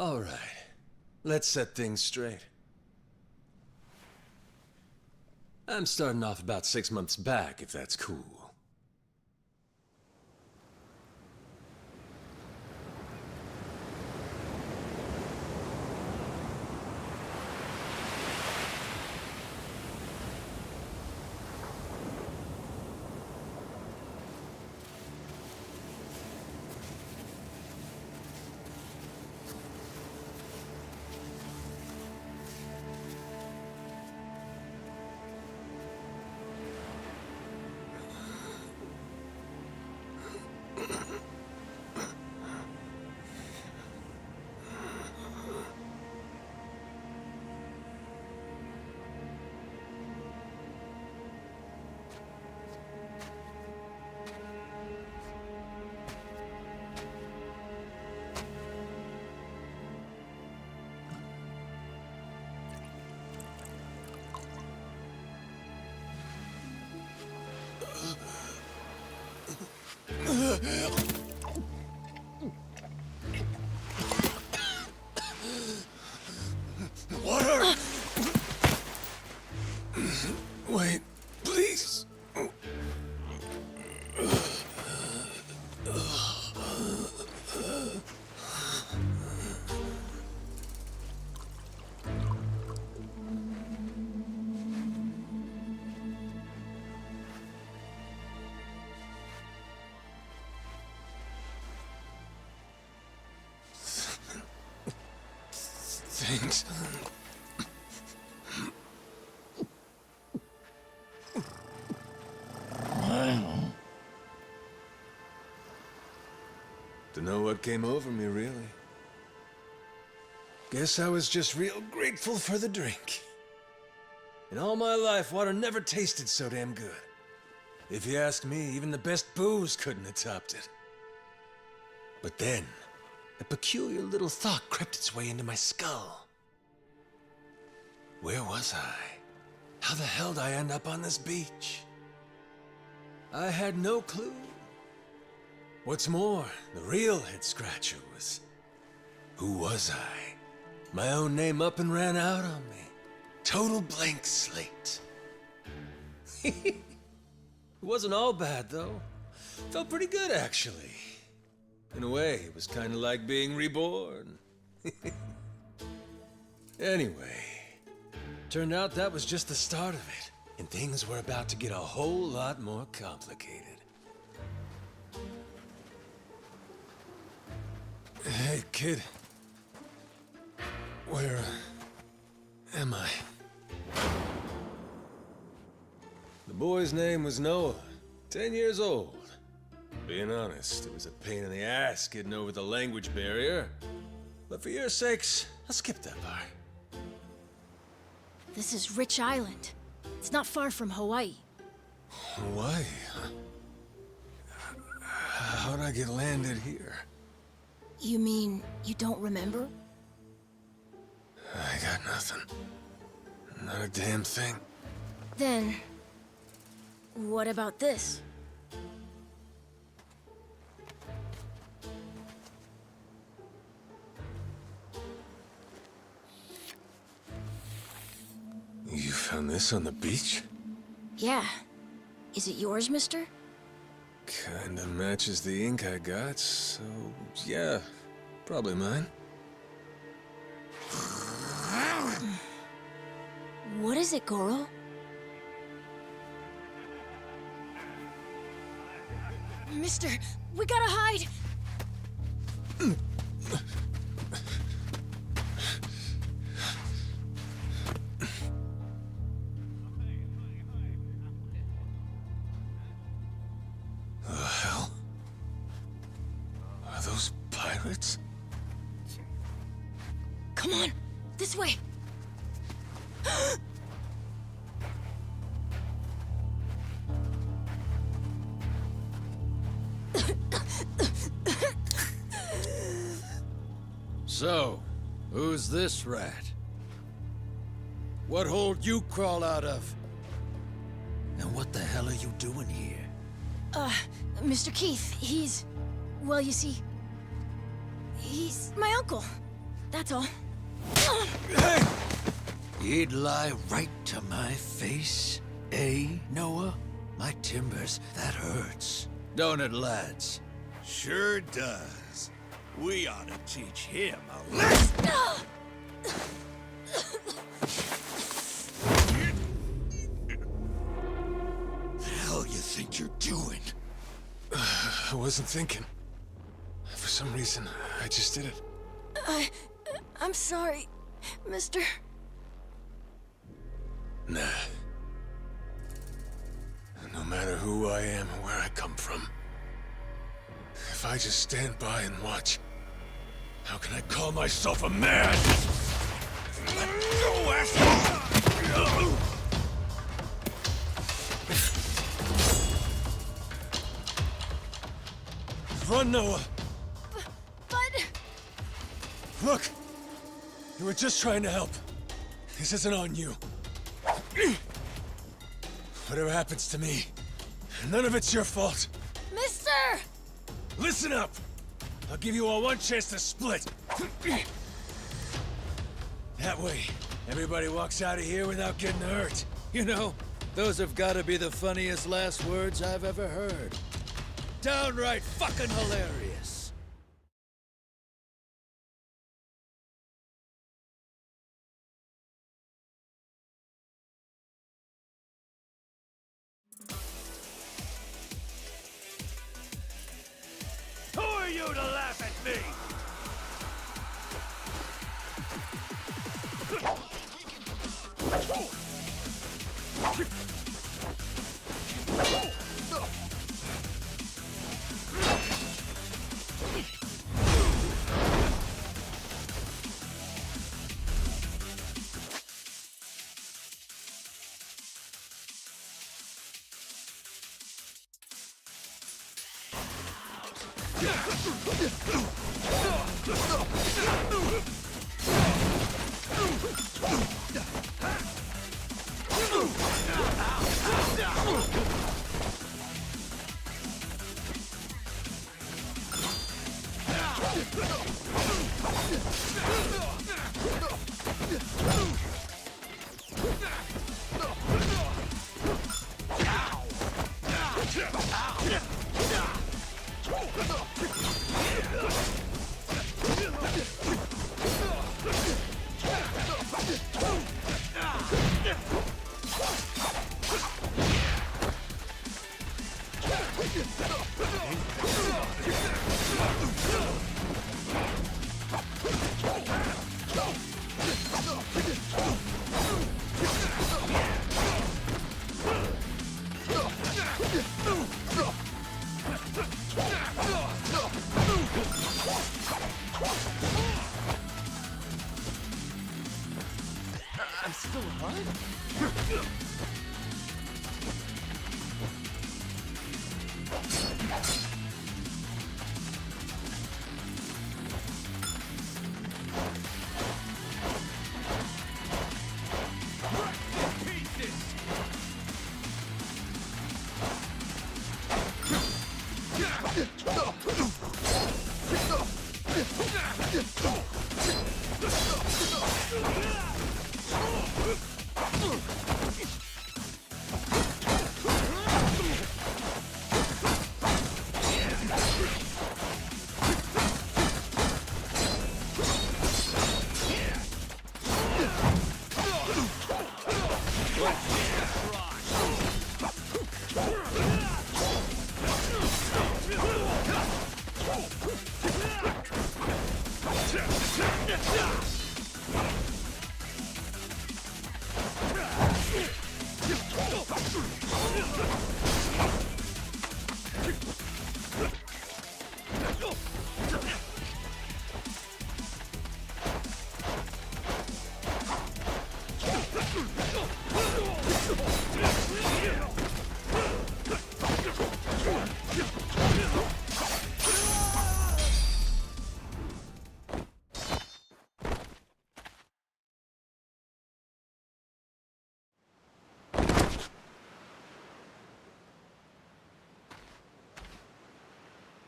All right. Let's set things straight. I'm starting off about 6 months back, if that's cool. Water! Wait, please. Thanks. Dunno what came over me, really. Guess I was just real grateful for the drink. In all my life, water never tasted so damn good. If you ask me, even the best booze couldn't have topped it. But then, a peculiar little thought crept its way into my skull. Where was I? How the hell did I end up on this beach? I had no clue. What's more, the real head-scratcher was... who was I? My own name up and ran out on me. Total blank slate. It wasn't all bad, though. Felt pretty good, actually. In a way, it was kind of like being reborn. Anyway, turned out that was just the start of it, and things were about to get a whole lot more complicated. Hey, kid. Where am I? The boy's name was Noah, 10 years old. Being honest, it was a pain in the ass getting over the language barrier. But for your sakes, I'll skip that part. This is Rich Island. It's not far from Hawaii. Hawaii, huh? How'd I get landed here? You mean you don't remember? I got nothing. Not a damn thing. Then, what about this? You found this on the beach? Yeah. Is it yours, mister? Kinda matches the ink I got, so yeah, probably mine. What is it, Goro? Mister, we gotta hide! The hell? Are those pirates? Come on, this way! So, who's this rat? What hole you crawl out of? And what the hell are you doing here? Mr. Keith, he's... well, you see... he's my uncle. That's all. Hey! He'd lie right to my face, eh, Noah? My timbers, that hurts. Don't it, lads? Sure does. We ought to teach him a lesson. The hell you think you're doing? I wasn't thinking. For some reason, I just did it. I'm sorry, mister. Nah. No matter who I am or where I come from, if I just stand by and watch, how can I call myself a man? Let go, asshole! Run, Noah! But... Look! You were just trying to help. This isn't on you. Whatever happens to me, none of it's your fault. Mister! Listen up! I'll give you all one chance to split. That way, everybody walks out of here without getting hurt. You know, those have got to be the funniest last words I've ever heard. Downright fucking hilarious. Who are you to laugh at me? I'm still alive?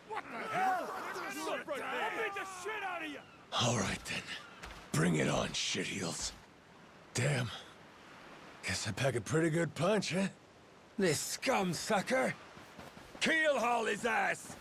What the hell? I'll beat the shit out of you! All right, then. Bring it on, shitheels. Damn. Guess I pack a pretty good punch, huh? This scum sucker! Keel haul his ass!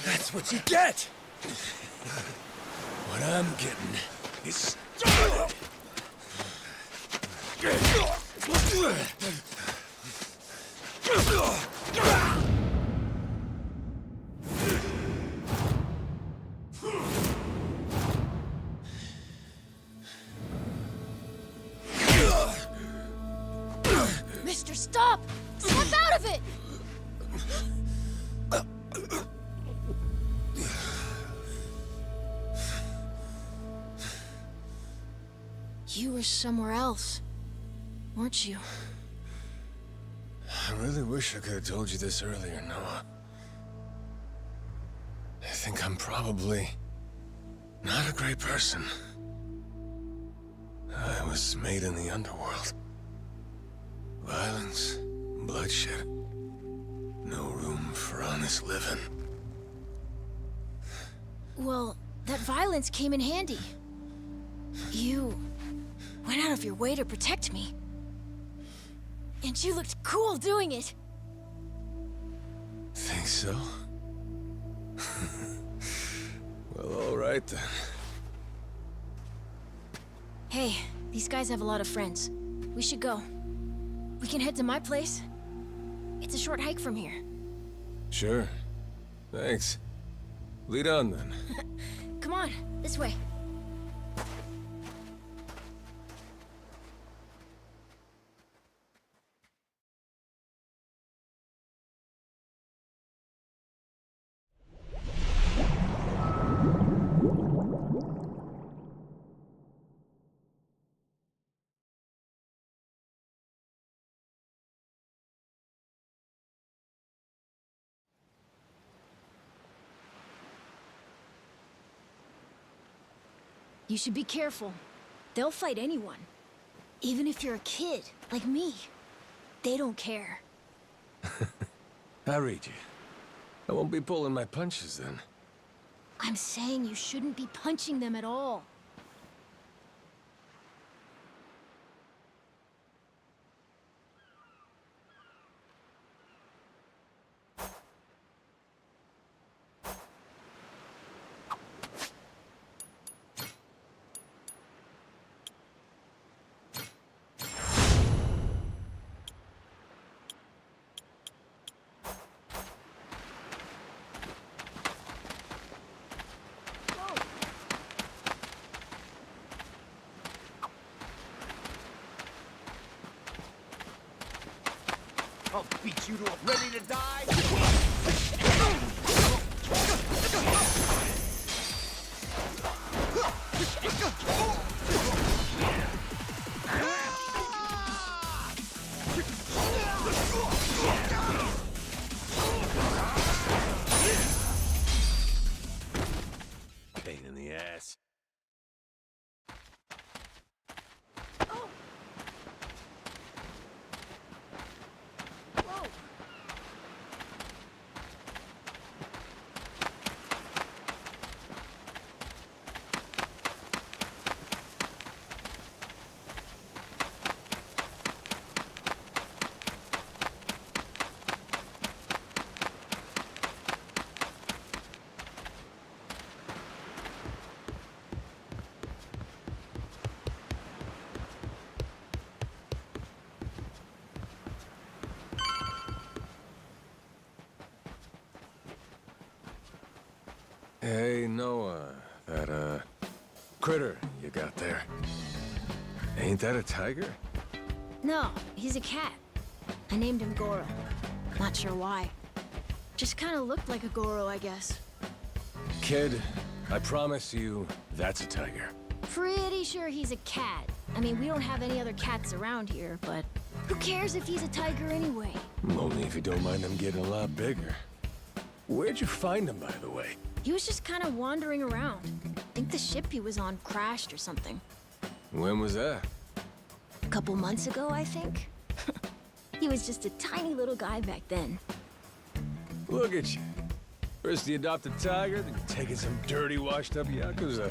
That's what you get! What I'm getting is started! Mister, stop! Snap out of it! You were somewhere else, weren't you? I really wish I could have told you this earlier, Noah. I think I'm probably not a great person. I was made in the underworld. Violence, bloodshed. No room for honest living. Well, that violence came in handy. You went out of your way to protect me. And you looked cool doing it. Think so? Well, all right then. Hey, these guys have a lot of friends. We should go. We can head to my place. It's a short hike from here. Sure. Thanks. Lead on then. Come on, this way. You should be careful. They'll fight anyone. Even if you're a kid, like me. They don't care. I read you. I won't be pulling my punches then. I'm saying you shouldn't be punching them at all. I'll beat you to a ready to die! Pain in the ass. critter you got there? Ain't that a tiger? No, he's a cat. I named him Goro. Not sure why. Just kind of looked like a Goro, I guess. Kid, I promise you, that's a tiger. Pretty sure he's a cat. I mean, we don't have any other cats around here, but who cares if he's a tiger anyway? Only if you don't mind them getting a lot bigger. Where'd you find him, by the way? He was just kind of wandering around. I think the ship he was on crashed or something. When was that? A couple months ago, I think. He was just a tiny little guy back then. Look at you. First you adopt a tiger, then you're taking some dirty, washed-up yakuza.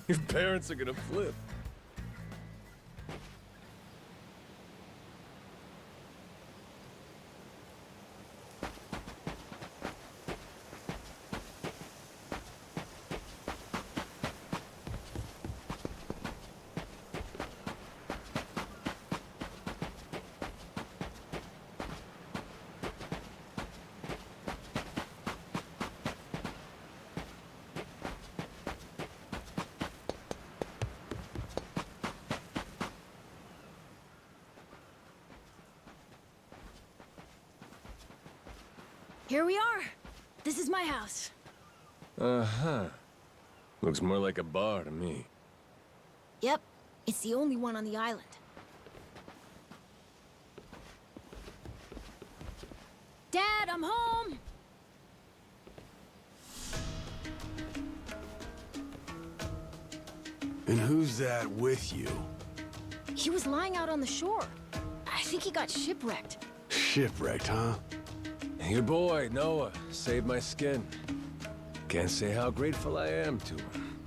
Your parents are gonna flip. Here we are. This is my house. Uh-huh. Looks more like a bar to me. Yep, it's the only one on the island. Dad, I'm home! And who's that with you? He was lying out on the shore. I think he got shipwrecked. Shipwrecked, huh? Your boy, Noah, saved my skin. Can't say how grateful I am to him.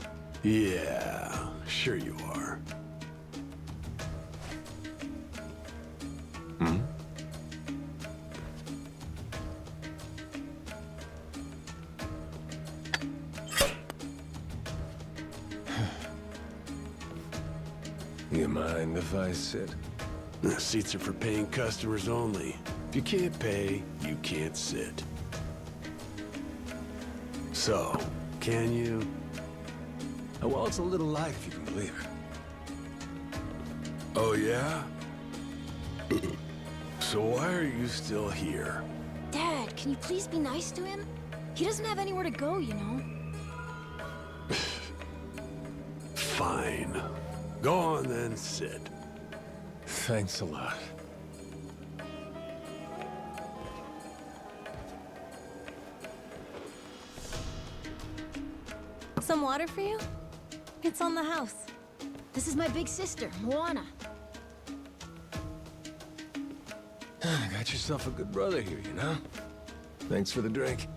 Yeah, sure you are. Hmm? You mind if I sit? The seats are for paying customers only. If you can't pay, you can't sit. So, can you? Oh, well, it's a little light if you can believe it. Oh, yeah? So why are you still here? Dad, can you please be nice to him? He doesn't have anywhere to go, you know. Fine. Go on then, sit. Thanks a lot. Some water for you? It's on the house. This is my big sister, Moana. Got yourself a good brother here, you know? Thanks for the drink.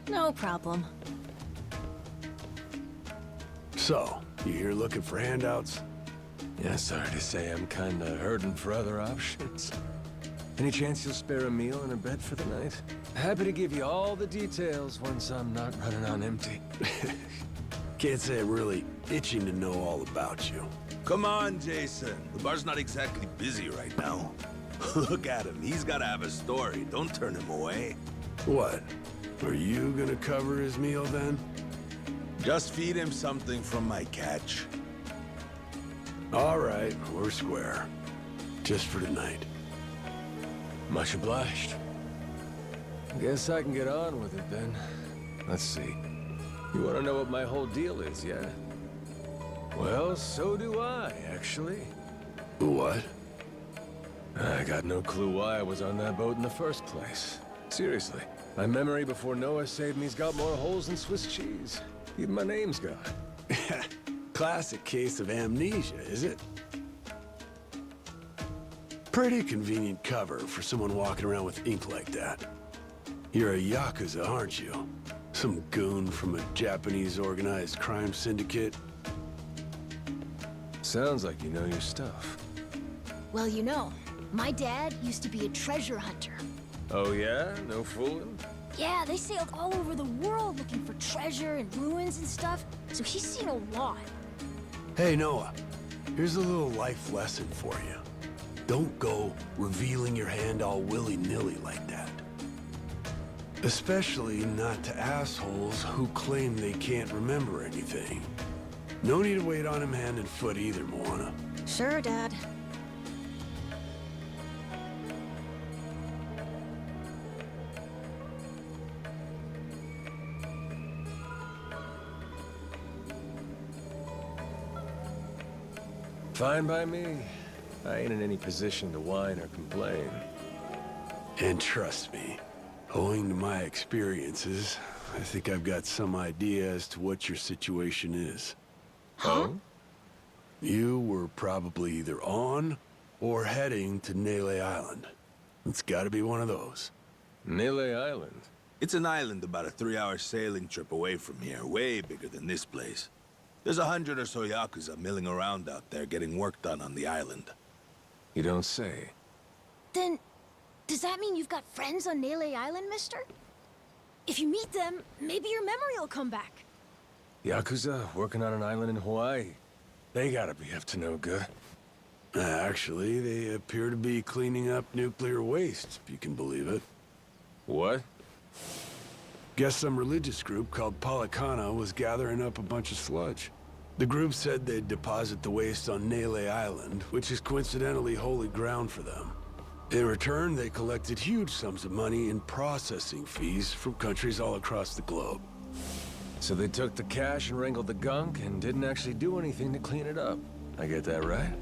No problem. So, you here looking for handouts? Yeah, sorry to say I'm kinda hurting for other options. Any chance you'll spare a meal and a bed for the night? Happy to give you all the details once I'm not running on empty. Can't say I'm really itching to know all about you. Come on, Jason. The bar's not exactly busy right now. Look at him. He's gotta have a story. Don't turn him away. What? Are you gonna cover his meal then? Just feed him something from my catch. All right, we're square. Just for tonight. Much obliged. Guess I can get on with it then. Let's see. You want to know what my whole deal is, yeah? Well, so do I, actually. What? I got no clue why I was on that boat in the first place. Seriously. My memory before Noah saved me's got more holes than Swiss cheese. Even my name's gone. Classic case of amnesia, is it? Pretty convenient cover for someone walking around with ink like that. You're a yakuza, aren't you? Some goon from a Japanese organized crime syndicate? Sounds like you know your stuff. Well, you know, my dad used to be a treasure hunter. Oh yeah? No fooling? Yeah, they sailed all over the world looking for treasure and ruins and stuff, so he's seen a lot. Hey, Noah. Here's a little life lesson for you. Don't go revealing your hand all willy-nilly like that. Especially not to assholes who claim they can't remember anything. No need to wait on him hand and foot either, Moana. Sure, Dad. Fine by me. I ain't in any position to whine or complain. And trust me, owing to my experiences, I think I've got some idea as to what your situation is. Huh? You were probably either on or heading to Nele Island. It's gotta be one of those. Nele Island? It's an island about a 3-hour sailing trip away from here, way bigger than this place. There's 100 or so yakuza milling around out there getting work done on the island. You don't say. Then, does that mean you've got friends on Nele Island, mister? If you meet them, maybe your memory will come back. Yakuza working on an island in Hawaii. They gotta be up to no good. Actually, they appear to be cleaning up nuclear waste, if you can believe it. What? Guess some religious group called Palakana was gathering up a bunch of sludge. The group said they'd deposit the waste on Nele Island, which is coincidentally holy ground for them. In return, they collected huge sums of money in processing fees from countries all across the globe. So they took the cash and wrangled the gunk and didn't actually do anything to clean it up. I get that right?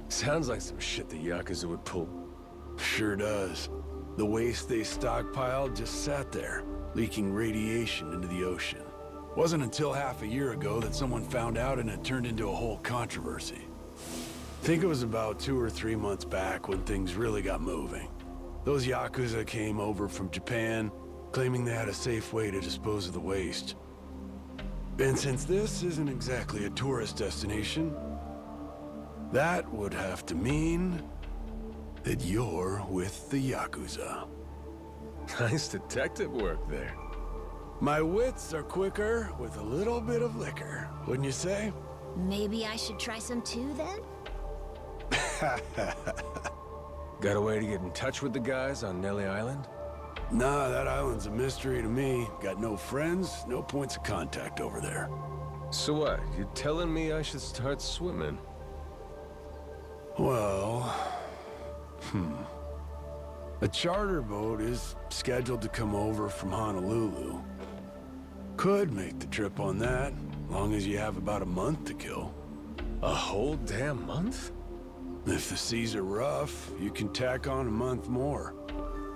Sounds like some shit the Yakuza would pull. Sure does. The waste they stockpiled just sat there, leaking radiation into the ocean. Wasn't until half a year ago that someone found out and it turned into a whole controversy. Think it was about 2 or 3 months back when things really got moving. Those Yakuza came over from Japan, claiming they had a safe way to dispose of the waste. And since this isn't exactly a tourist destination, that would have to mean that you're with the Yakuza. Nice detective work there. My wits are quicker with a little bit of liquor, wouldn't you say? Maybe I should try some too, then? Got a way to get in touch with the guys on Nele Island? Nah, that island's a mystery to me. Got no friends, no points of contact over there. So what? You telling me I should start swimming? Well... A charter boat is scheduled to come over from Honolulu. Could make the trip on that, long as you have about a month to kill. A whole damn month? If the seas are rough, you can tack on a month more.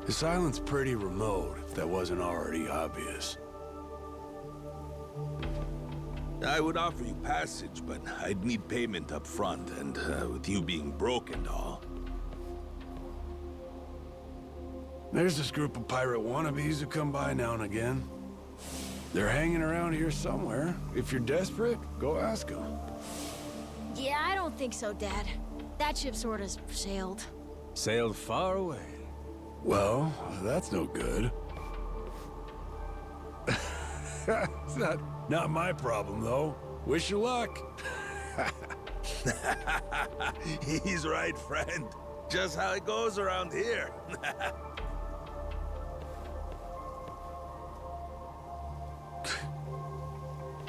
This island's pretty remote, if that wasn't already obvious. I would offer you passage, but I'd need payment up front, and with you being broke and all. There's this group of pirate wannabes who come by now and again. They're hanging around here somewhere. If you're desperate, go ask them. Yeah, I don't think so, Dad. That ship sort of sailed. Sailed far away. Well, that's no good. It's not my problem, though. Wish you luck. He's right, friend. Just how it goes around here.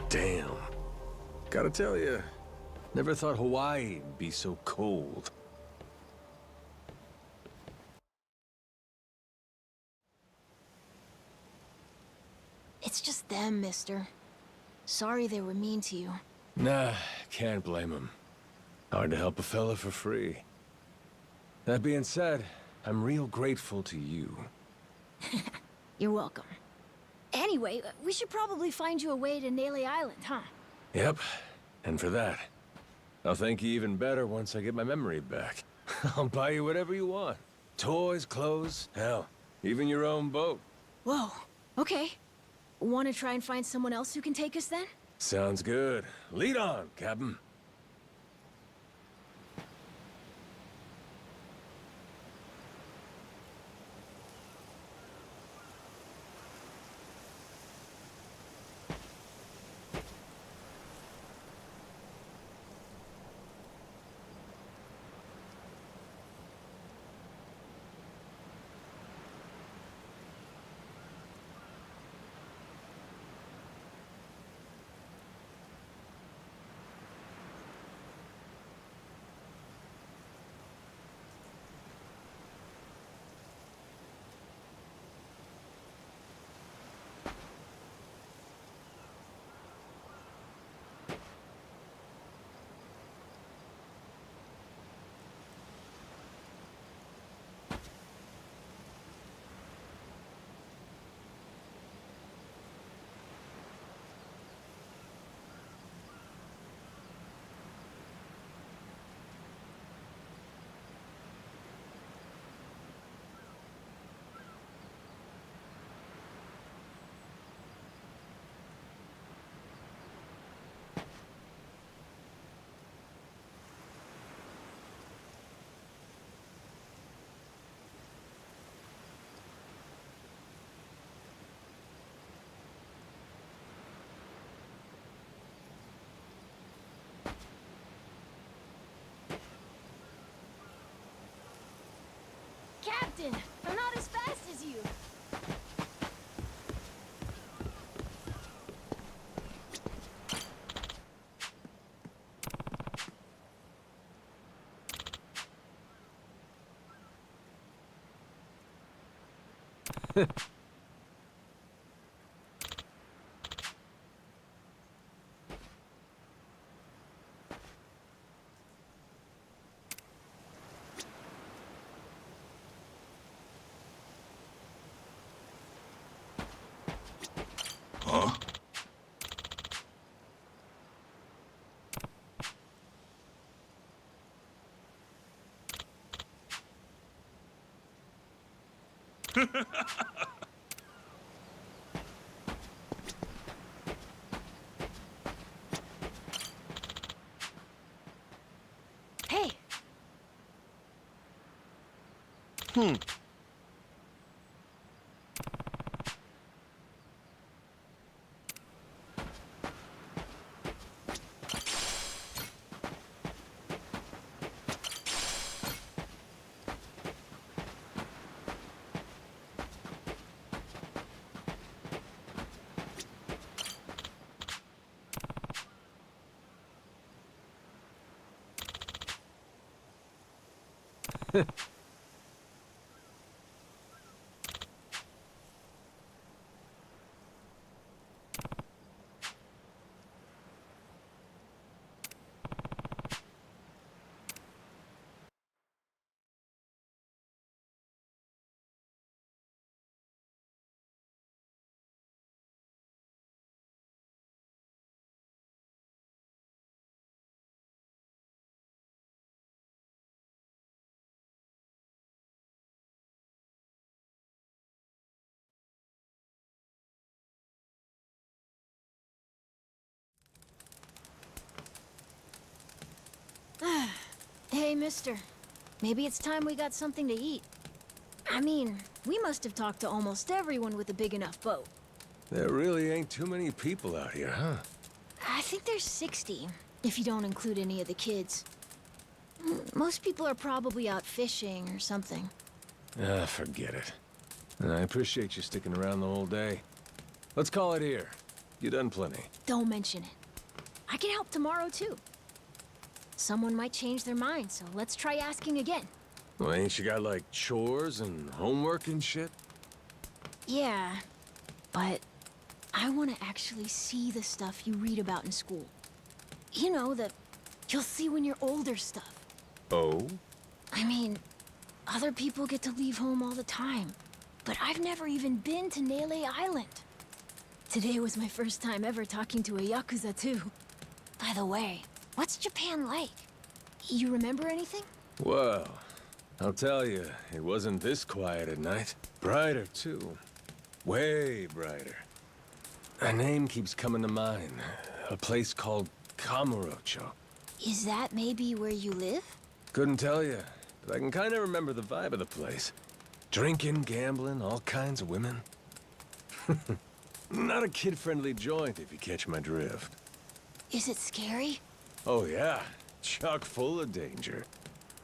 Damn. Gotta tell you, never thought Hawaii'd be so cold. It's just them, mister. Sorry they were mean to you. Nah, can't blame him. Hard to help a fella for free. That being said, I'm real grateful to you. You're welcome. Anyway, we should probably find you a way to Nele Island, huh? Yep, and for that, I'll thank you even better once I get my memory back. I'll buy you whatever you want. Toys, clothes, hell, even your own boat. Whoa, okay. Want to try and find someone else who can take us then? Sounds good. Lead on, Captain. Captain. I'm not as fast as you. Huh? Hey, hey, mister. Maybe it's time we got something to eat. I mean, we must have talked to almost everyone with a big enough boat. There really ain't too many people out here, huh? I think there's 60, if you don't include any of the kids. Most people are probably out fishing or something. Ah, forget it. I appreciate you sticking around the whole day. Let's call it here. You done plenty. Don't mention it. I can help tomorrow, too. Someone might change their mind, so let's try asking again. Well, ain't you got, like, chores and homework and shit? Yeah, but I want to actually see the stuff you read about in school. You know, that you'll see when you're older stuff. Oh? I mean, other people get to leave home all the time, but I've never even been to Nele Island. Today was my first time ever talking to a yakuza, too. By the way, what's Japan like? You remember anything? Well, I'll tell you, it wasn't this quiet at night. Brighter, too. Way brighter. A name keeps coming to mind. A place called Kamurocho. Is that maybe where you live? Couldn't tell you, but I can kind of remember the vibe of the place. Drinking, gambling, all kinds of women. Not a kid-friendly joint, if you catch my drift. Is it scary? Oh yeah, chock full of danger.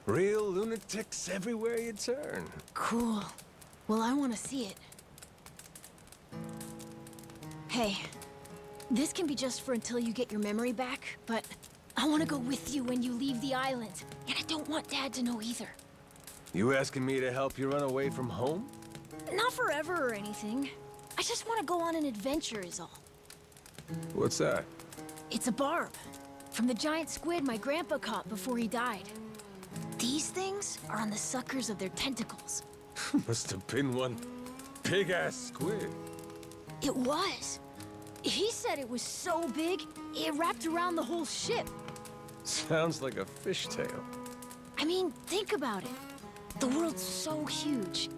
Real lunatics everywhere you turn. Cool. Well, I want to see it. Hey, this can be just for until you get your memory back, but I want to go with you when you leave the island. And I don't want Dad to know either. You asking me to help you run away from home? Not forever or anything. I just want to go on an adventure is all. What's that? It's a barb. From the giant squid my grandpa caught before he died. These things are on the suckers of their tentacles. Must have been one big-ass squid. It was. He said it was so big, it wrapped around the whole ship. Sounds like a fishtail. I mean, think about it. The world's so huge.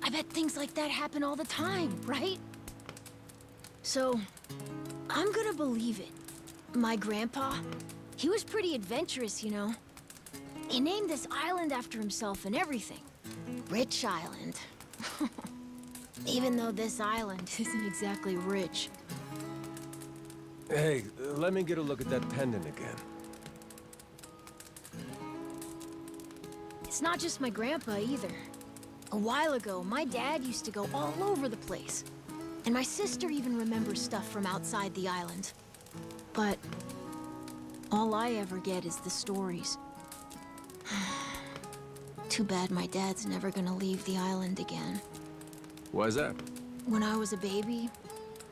I bet things like that happen all the time, right? So, I'm gonna believe it. My grandpa, he was pretty adventurous, you know. He named this island after himself and everything. Rich Island. Even though this island isn't exactly rich. Hey, let me get a look at that pendant again. It's not just my grandpa either. A while ago, my dad used to go all over the place. And my sister even remembers stuff from outside the island. But all I ever get is the stories. Too bad my dad's never gonna leave the island again. Why's that? When I was a baby,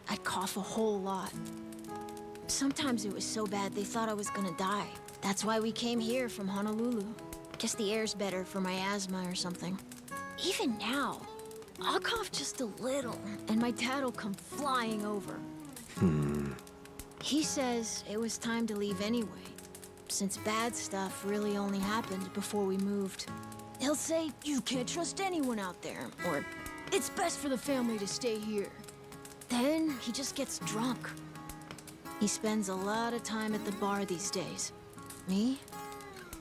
I'd cough a whole lot. Sometimes it was so bad they thought I was gonna die. That's why we came here from Honolulu. Guess the air's better for my asthma or something. Even now, I'll cough just a little, and my dad'll come flying over. He says it was time to leave anyway, since bad stuff really only happened before we moved. He'll say, you can't trust anyone out there, or it's best for the family to stay here. Then he just gets drunk. He spends a lot of time at the bar these days. Me?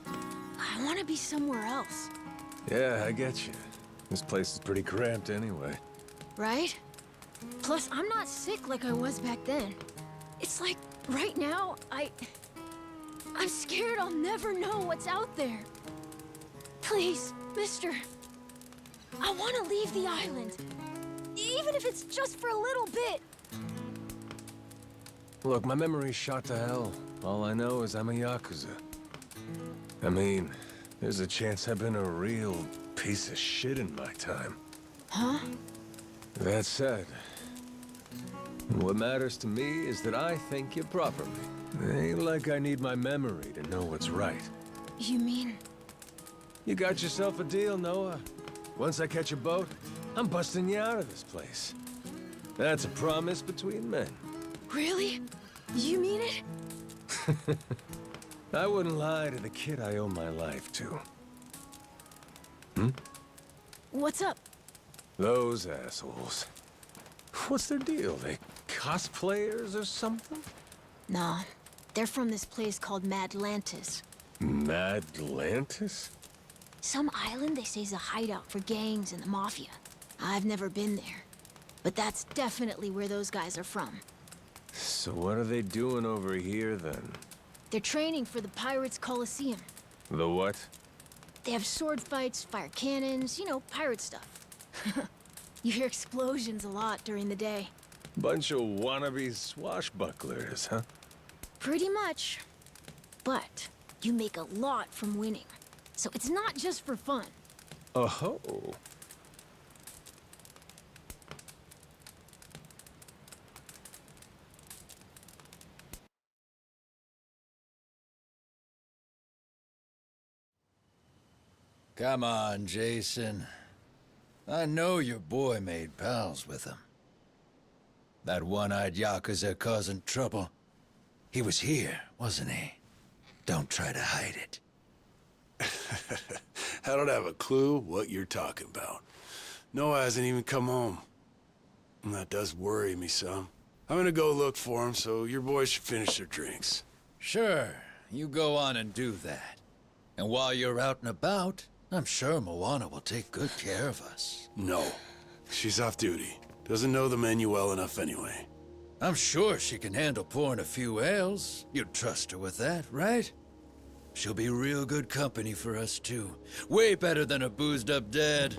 I want to be somewhere else. Yeah, I get you. This place is pretty cramped anyway. Right? Plus, I'm not sick like I was back then. It's like, right now, I'm scared I'll never know what's out there. Please, mister. I want to leave the island. Even if it's just for a little bit. Look, my memory's shot to hell. All I know is I'm a yakuza. I mean, there's a chance I've been a real piece of shit in my time. Huh? That said, what matters to me is that I think you properly. It ain't like I need my memory to know what's right. You mean? You got yourself a deal, Noah. Once I catch a boat, I'm busting you out of this place. That's a promise between men. Really? You mean it? I wouldn't lie to the kid I owe my life to. What's up? Those assholes. What's their deal? They cosplayers or something? Nah, they're from this place called Madlantis. Madlantis? Some island they say's a hideout for gangs and the mafia. I've never been there, but that's definitely where those guys are from. So what are they doing over here, then? They're training for the Pirates Coliseum. The what? They have sword fights, fire cannons, you know, pirate stuff. You hear explosions a lot during the day. Bunch of wannabe swashbucklers, huh? Pretty much. But you make a lot from winning. So it's not just for fun. Oh. Come on, Jason. I know your boy made pals with him. That one-eyed Yakuza causing trouble. He was here, wasn't he? Don't try to hide it. I don't have a clue what you're talking about. Noah hasn't even come home. And that does worry me some. I'm gonna go look for him, so your boys should finish their drinks. Sure, you go on and do that. And while you're out and about, I'm sure Moana will take good care of us. No. She's off duty. Doesn't know the menu well enough anyway. I'm sure she can handle pouring a few ales. You'd trust her with that, right? She'll be real good company for us, too. Way better than a boozed-up dad.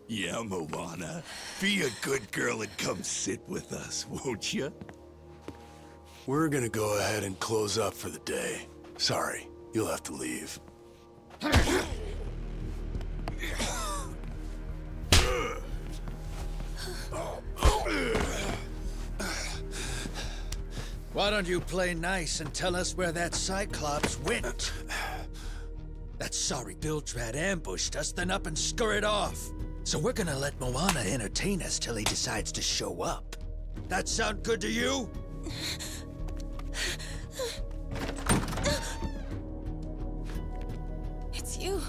Yeah, Moana. Be a good girl and come sit with us, won't you? We're gonna go ahead and close up for the day. Sorry, you'll have to leave. Why don't you play nice and tell us where that Cyclops went? That sorry Biltrat ambushed us, then up and scurried off. So we're gonna let Moana entertain us till he decides to show up. That sound good to you? It's you.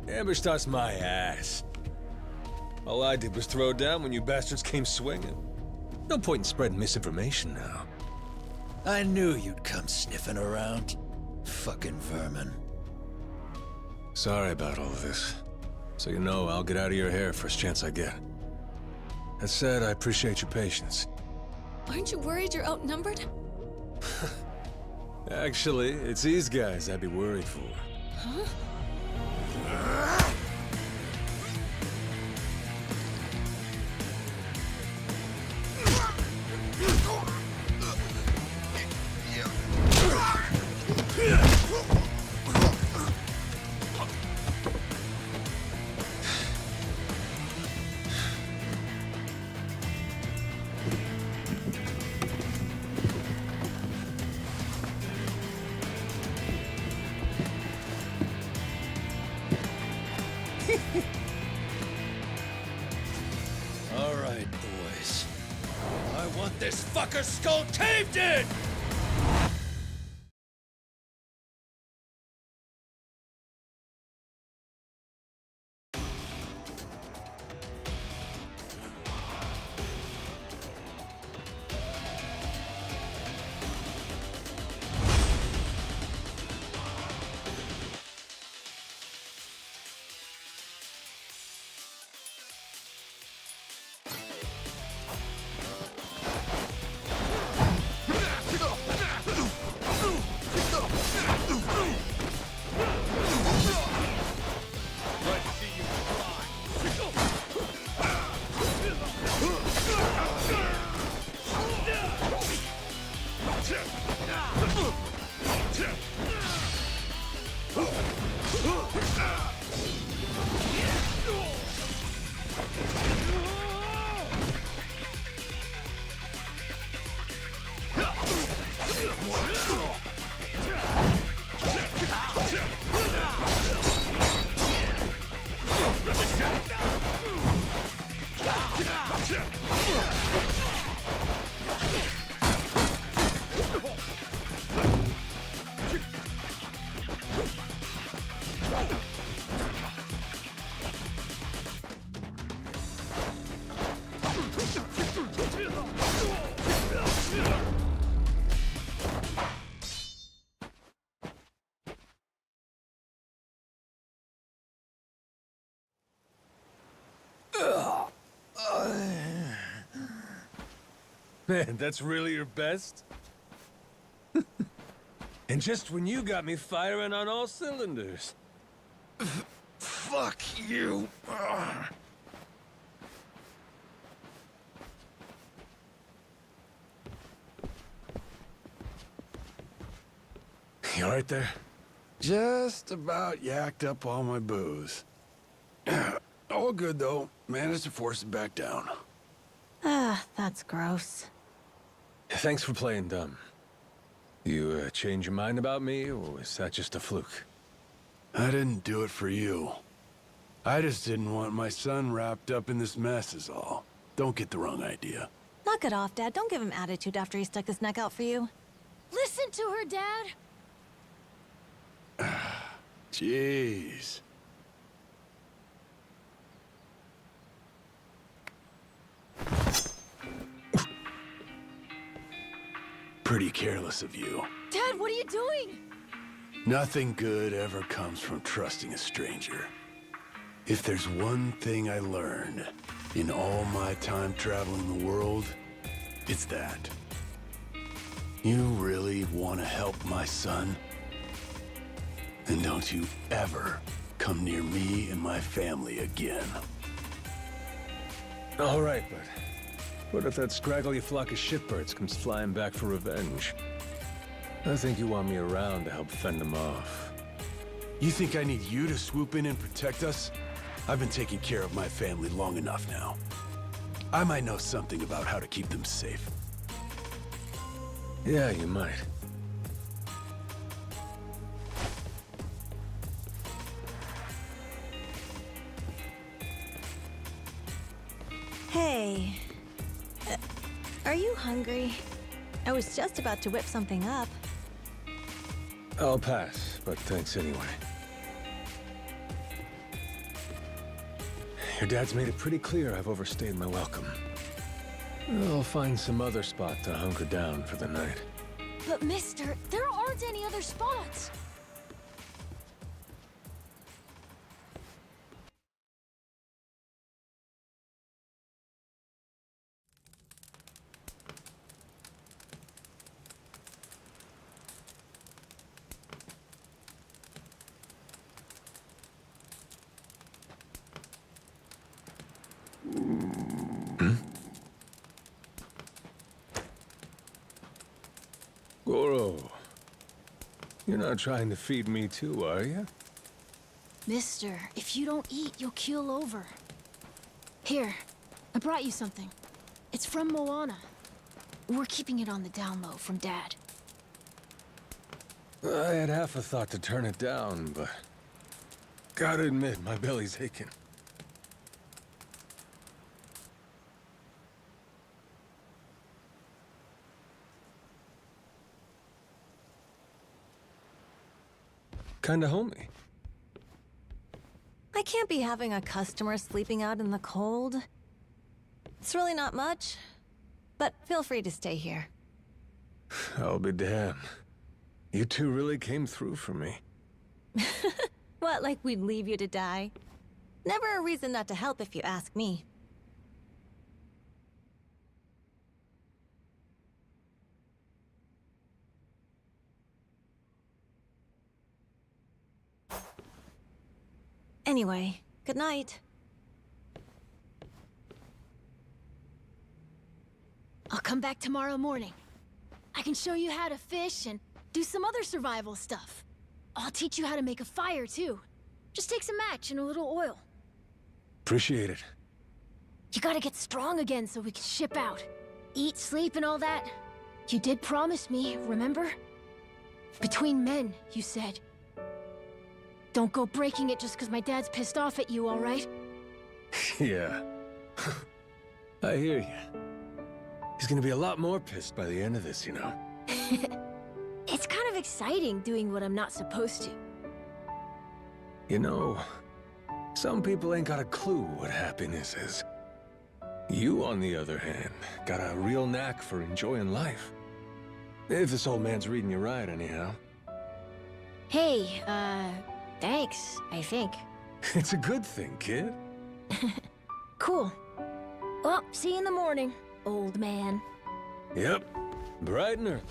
Ambushed us my ass. All I did was throw down when you bastards came swinging. No point in spreading misinformation now. I knew you'd come sniffing around. Fucking vermin. Sorry about all of this. So you know, I'll get out of your hair first chance I get. That said, I appreciate your patience. Aren't you worried you're outnumbered? Actually, it's these guys I'd be worried for. All right, boys. I want this fucker skull caved in! Man, that's really your best? And just when you got me firing on all cylinders. Fuck you! You all right there? Just about yacked up all my booze. All good, though. Managed to force it back down. Ah, that's gross. Thanks for playing dumb. You change your mind about me, or was that just a fluke? I didn't do it for you. I just didn't want my son wrapped up in this mess is all. Don't get the wrong idea. Knock it off, Dad. Don't give him attitude after he stuck his neck out for you. Listen to her, Dad. Jeez. Pretty careless of you. Dad, what are you doing? Nothing good ever comes from trusting a stranger. If there's one thing I learned in all my time traveling the world, it's that. You really want to help my son? Then don't you ever come near me and my family again. All right, but what if that scraggly flock of shitbirds comes flying back for revenge? I think you want me around to help fend them off. You think I need you to swoop in and protect us? I've been taking care of my family long enough now. I might know something about how to keep them safe. Yeah, you might. Hey. Are you hungry? I was just about to whip something up. I'll pass, but thanks anyway. Your dad's made it pretty clear I've overstayed my welcome. I'll find some other spot to hunker down for the night. But mister, there aren't any other spots. Goro, you're not trying to feed me too, are you? Mister, if you don't eat, you'll keel over. Here, I brought you something. It's from Moana. We're keeping it on the down low from Dad. I had half a thought to turn it down, but... gotta admit, my belly's aching. Kinda homey. I can't be having a customer sleeping out in the cold. It's really not much, but feel free to stay here. I'll be damned. You two really came through for me. What, like we'd leave you to die? Never a reason not to help if you ask me. Anyway, good night. I'll come back tomorrow morning. I can show you how to fish and do some other survival stuff. I'll teach you how to make a fire, too. Just take some match and a little oil. Appreciate it. You gotta get strong again so we can ship out. Eat, sleep, and all that. You did promise me, remember? Between men, you said. Don't go breaking it just because my dad's pissed off at you, all right? Yeah. I hear you. He's gonna be a lot more pissed by the end of this, you know. It's kind of exciting doing what I'm not supposed to. You know, some people ain't got a clue what happiness is. You, on the other hand, got a real knack for enjoying life. If this old man's reading you right, anyhow. Hey, thanks, I think. It's a good thing, kid. Cool. Well, see you in the morning, old man. Yep, bright and early.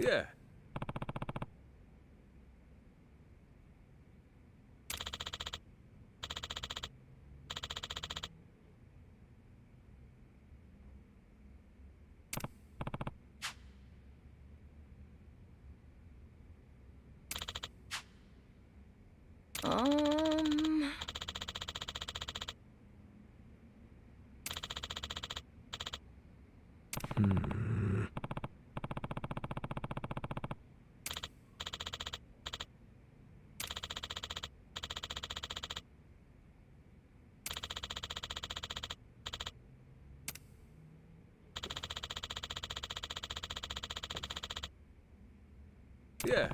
Yeah. Um... Yeah.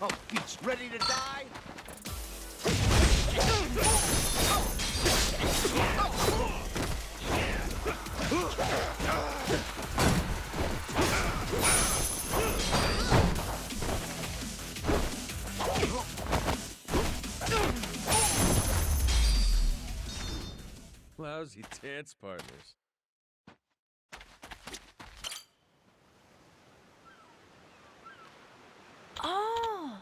Oh, beach, ready to die? Lousy dance partners. Oh.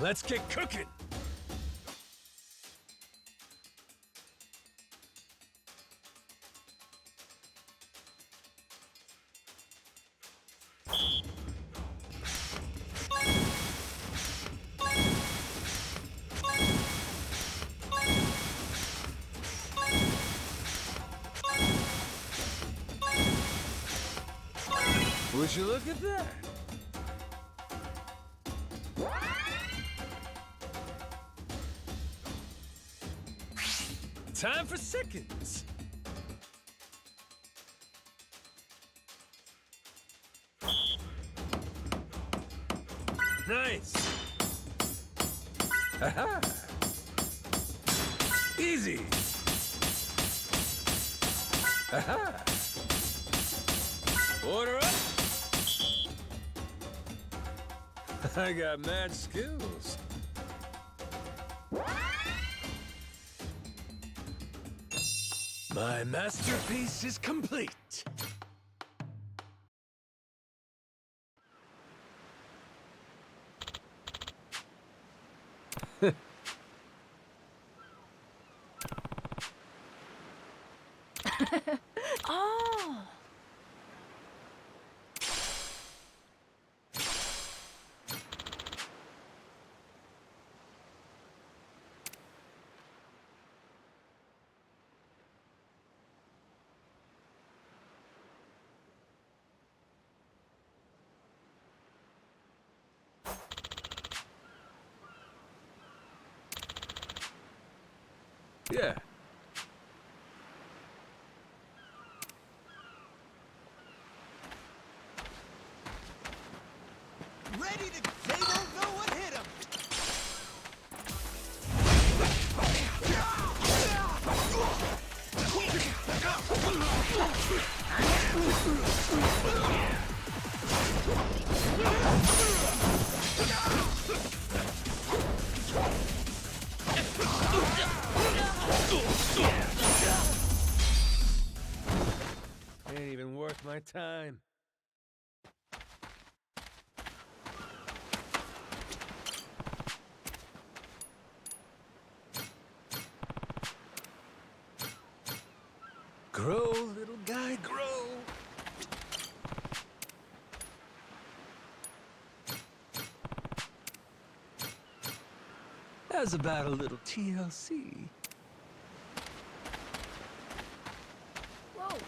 Let's get cooking! Would you look at that? Time for seconds. Nice. Haha. Easy. Haha. Order up. I got mad skills. My masterpiece is complete. Oh. Yeah. Ready to... They don't know what hit them! Ain't even worth my time. Grow, little guy, grow. How's about a little TLC? Whoa.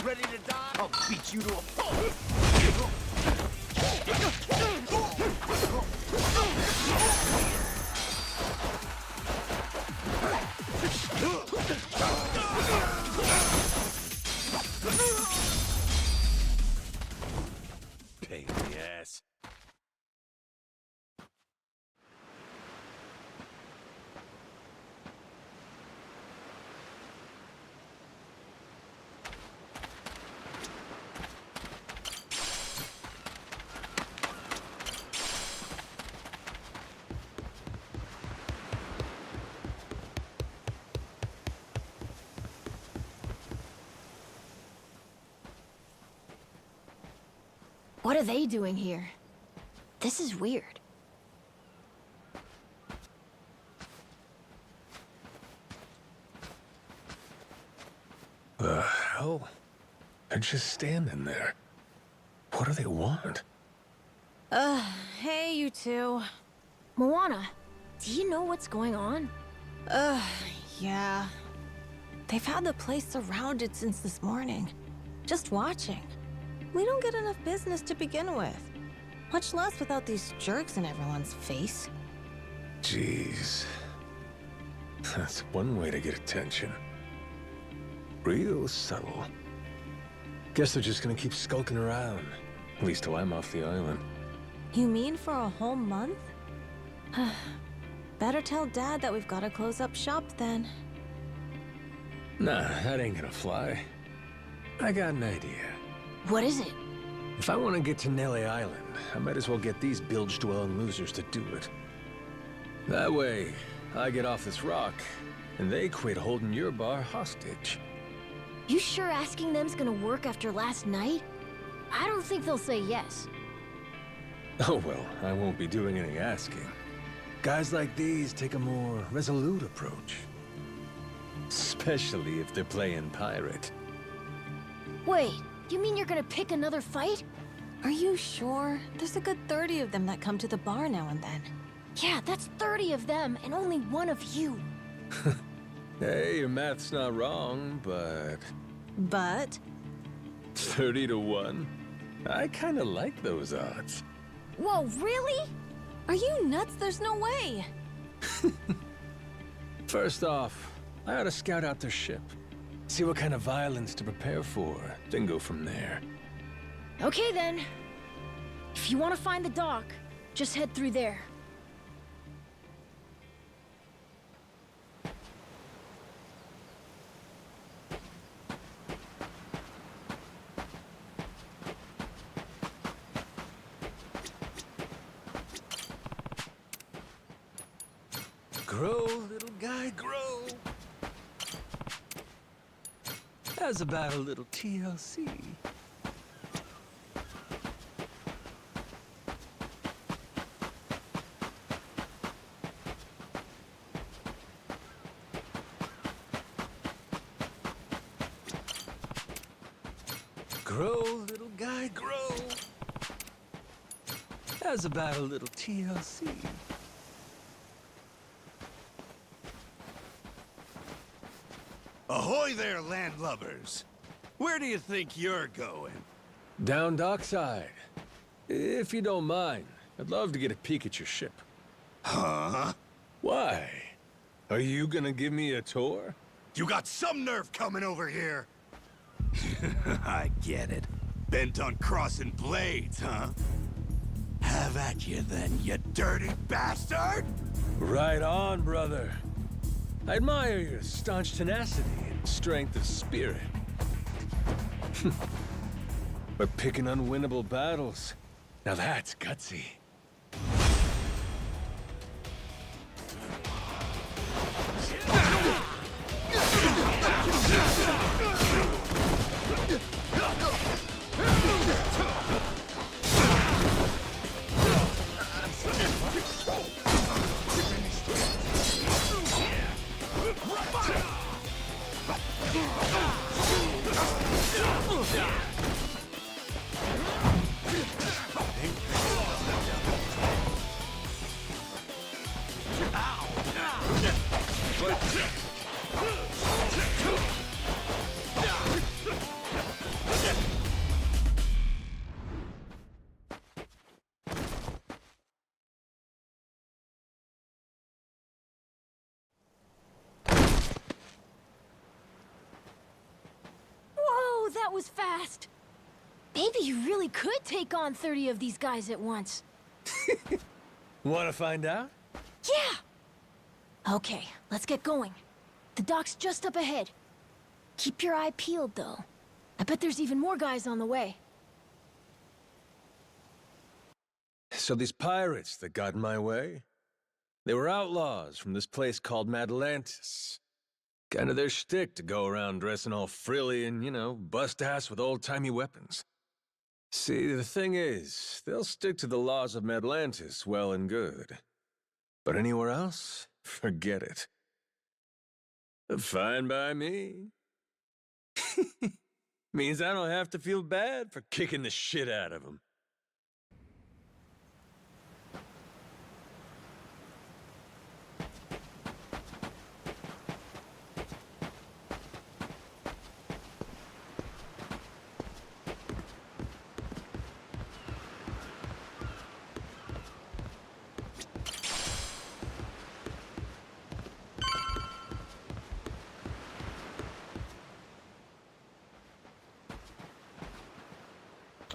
Ready to die? I'll beat you to a pulp! Pain in the ass. What are they doing here? This is weird. The hell? They're just standing there. What do they want? Hey, you two. Moana, do you know what's going on? Yeah. They've had the place surrounded since this morning. Just watching. We don't get enough business to begin with. Much less without these jerks in everyone's face. Jeez. That's one way to get attention. Real subtle. Guess they're just gonna keep skulking around. At least till I'm off the island. You mean for a whole month? Better tell Dad that we've got to close up shop then. Nah, that ain't gonna fly. I got an idea. What is it? If I want to get to Nelly Island, I might as well get these bilge-dwelling losers to do it. That way, I get off this rock, and they quit holding your bar hostage. You sure asking them's gonna work after last night? I don't think they'll say yes. Oh well, I won't be doing any asking. Guys like these take a more resolute approach. Especially if they're playing pirate. Wait, you mean you're gonna pick another fight? Are you sure? There's a good 30 of them that come to the bar now and then. Yeah, that's 30 of them and only one of you. Hey, your math's not wrong, but... But? 30 to 1? I kinda like those odds. Whoa, really? Are you nuts? There's no way. First off, I ought to scout out their ship. See what kind of violence to prepare for, then go from there. Okay then. If you want to find the dock, just head through there. Grow, little guy, grow. How's about a little TLC? Grow, little guy, grow. How's about a little TLC? Ahoy there, landlubbers! Where do you think you're going? Down dockside. If you don't mind, I'd love to get a peek at your ship. Huh? Why? Are you gonna give me a tour? You got some nerve coming over here! I get it. Bent on crossing blades, huh? Have at you then, you dirty bastard! Right on, brother. I admire your staunch tenacity and strength of spirit. But picking unwinnable battles, now that's gutsy. Whoa, that was fast. Maybe you really could take on 30 of these guys at once. Wanna find out? Yeah! Okay, let's get going. The dock's just up ahead. Keep your eye peeled, though. I bet there's even more guys on the way. So these pirates that got in my way, they were outlaws from this place called Madlantis. Kinda their shtick to go around dressing all frilly and, you know, bust ass with old-timey weapons. See, the thing is, they'll stick to the laws of Medlantis well and good. But anywhere else, forget it. Fine by me. Means I don't have to feel bad for kicking the shit out of them.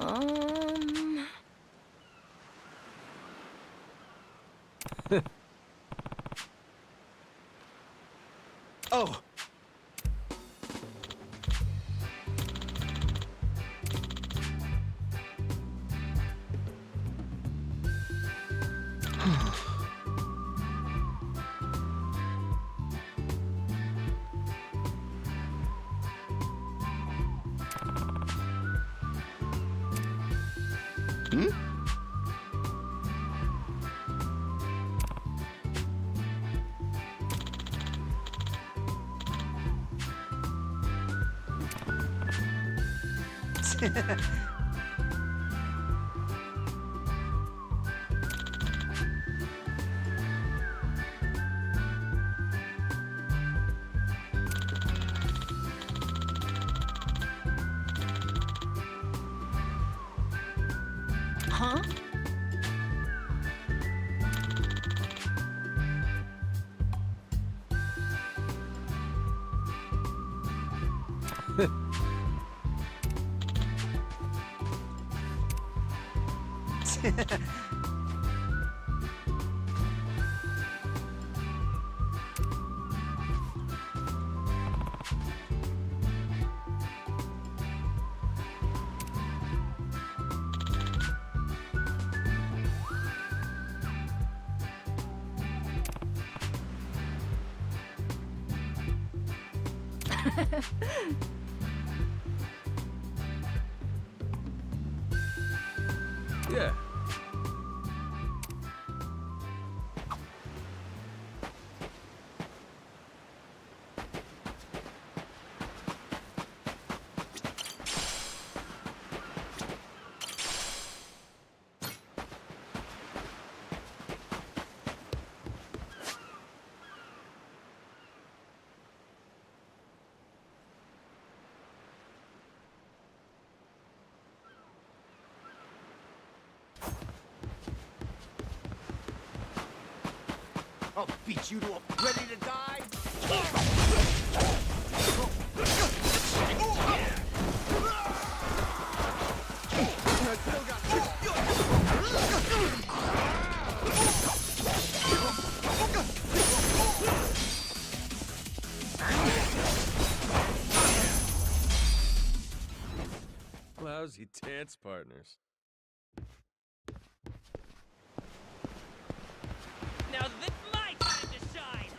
Um... Oh! Huh? Yeah. I'll beat you to a ready to die. Lousy dance partners. Now this my time to shine!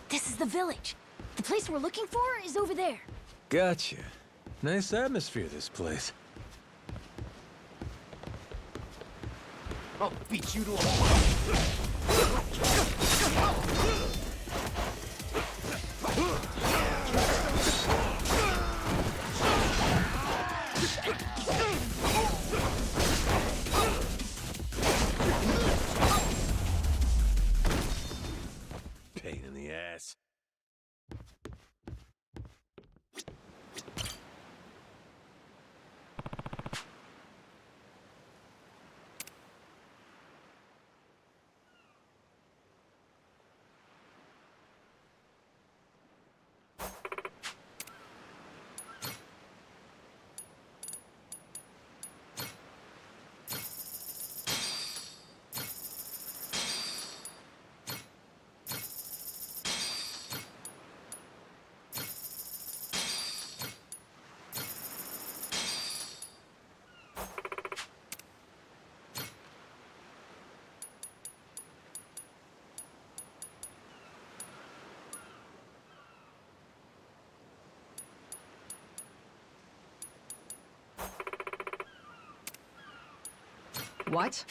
This is the village. The place we're looking for is over there. Gotcha. Nice atmosphere, this place. I'll beat you to a... Pain in the ass. What?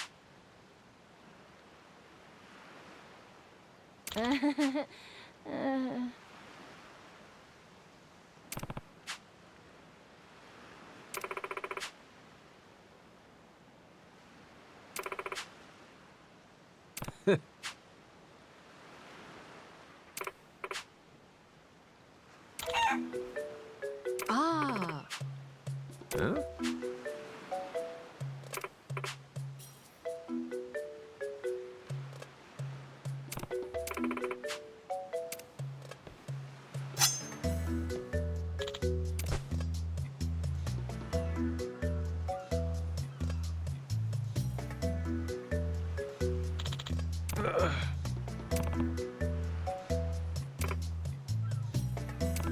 Ah. Huh?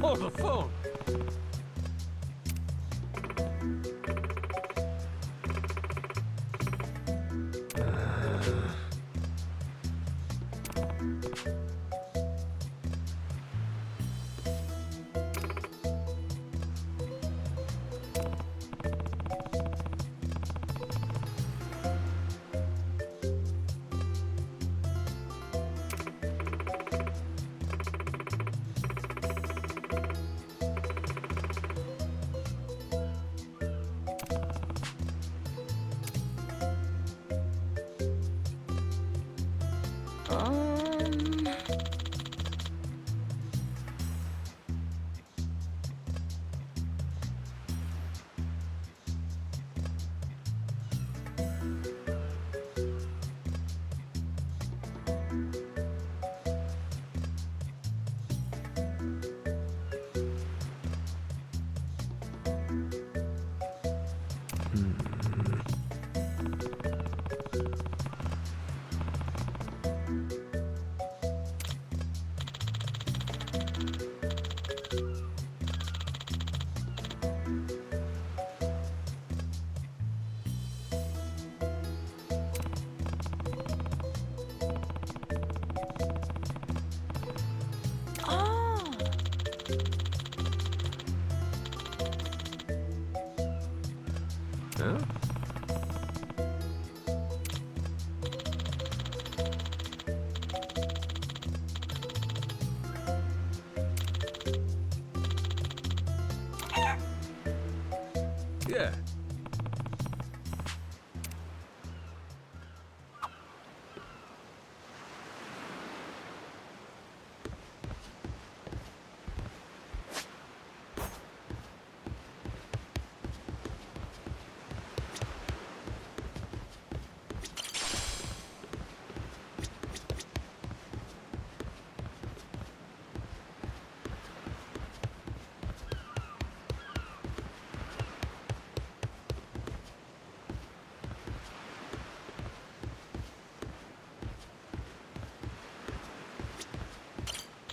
Oh, the phone! Um... Oh! Huh? Yeah.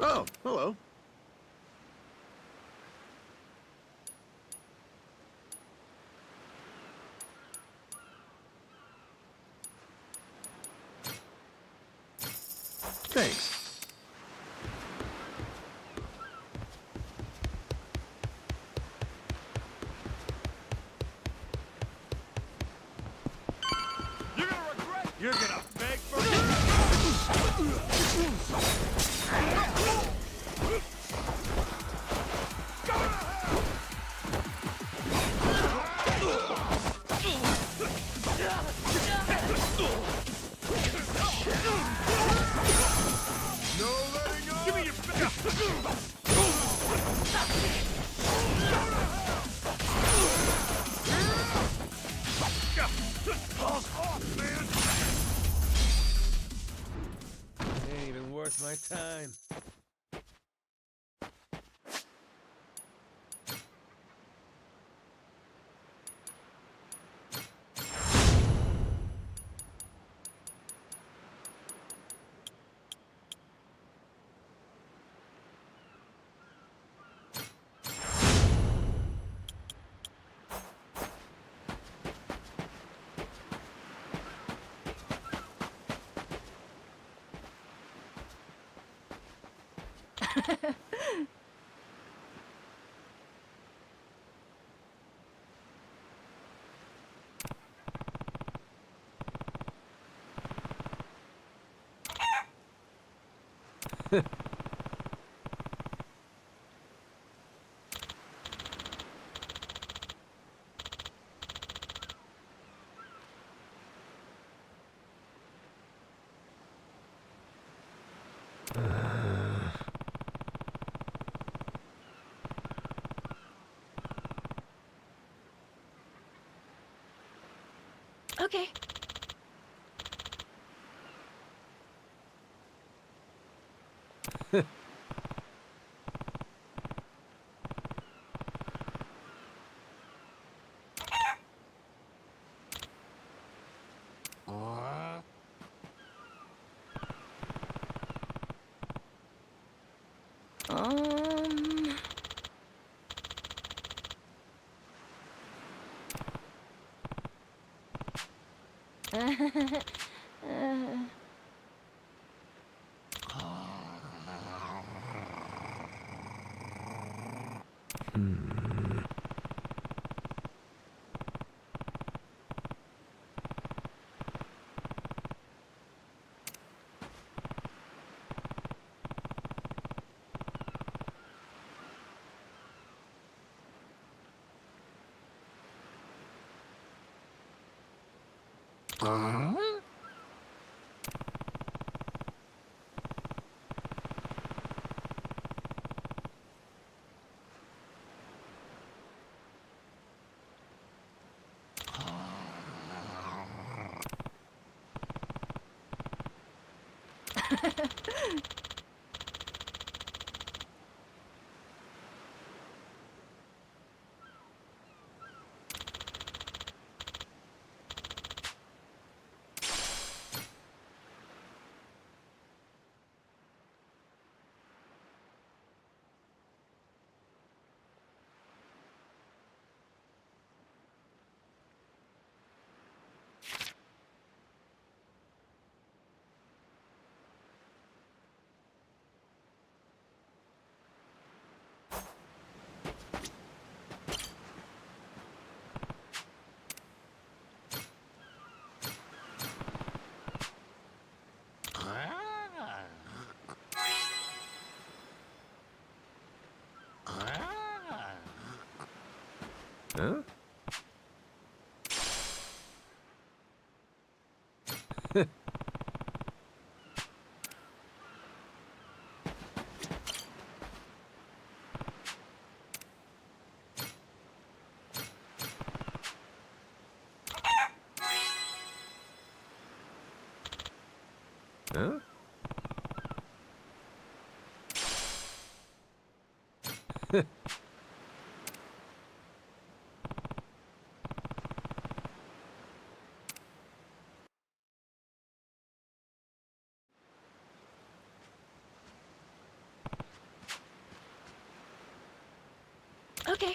Oh, hello. Thanks. You're gonna beg for no letting up. Give me your Balls off, man. Ain't even worth my time. Okay. Um... Huh? Huh? Okay.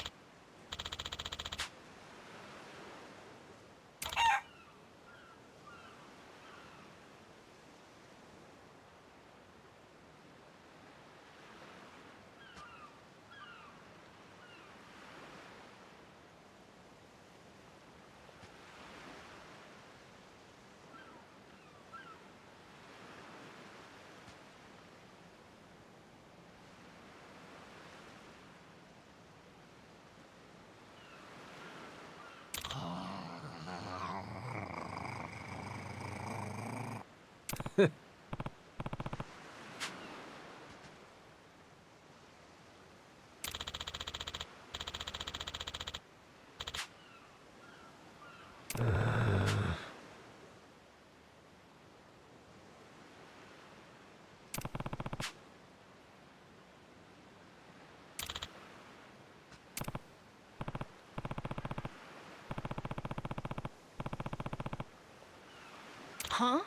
Huh?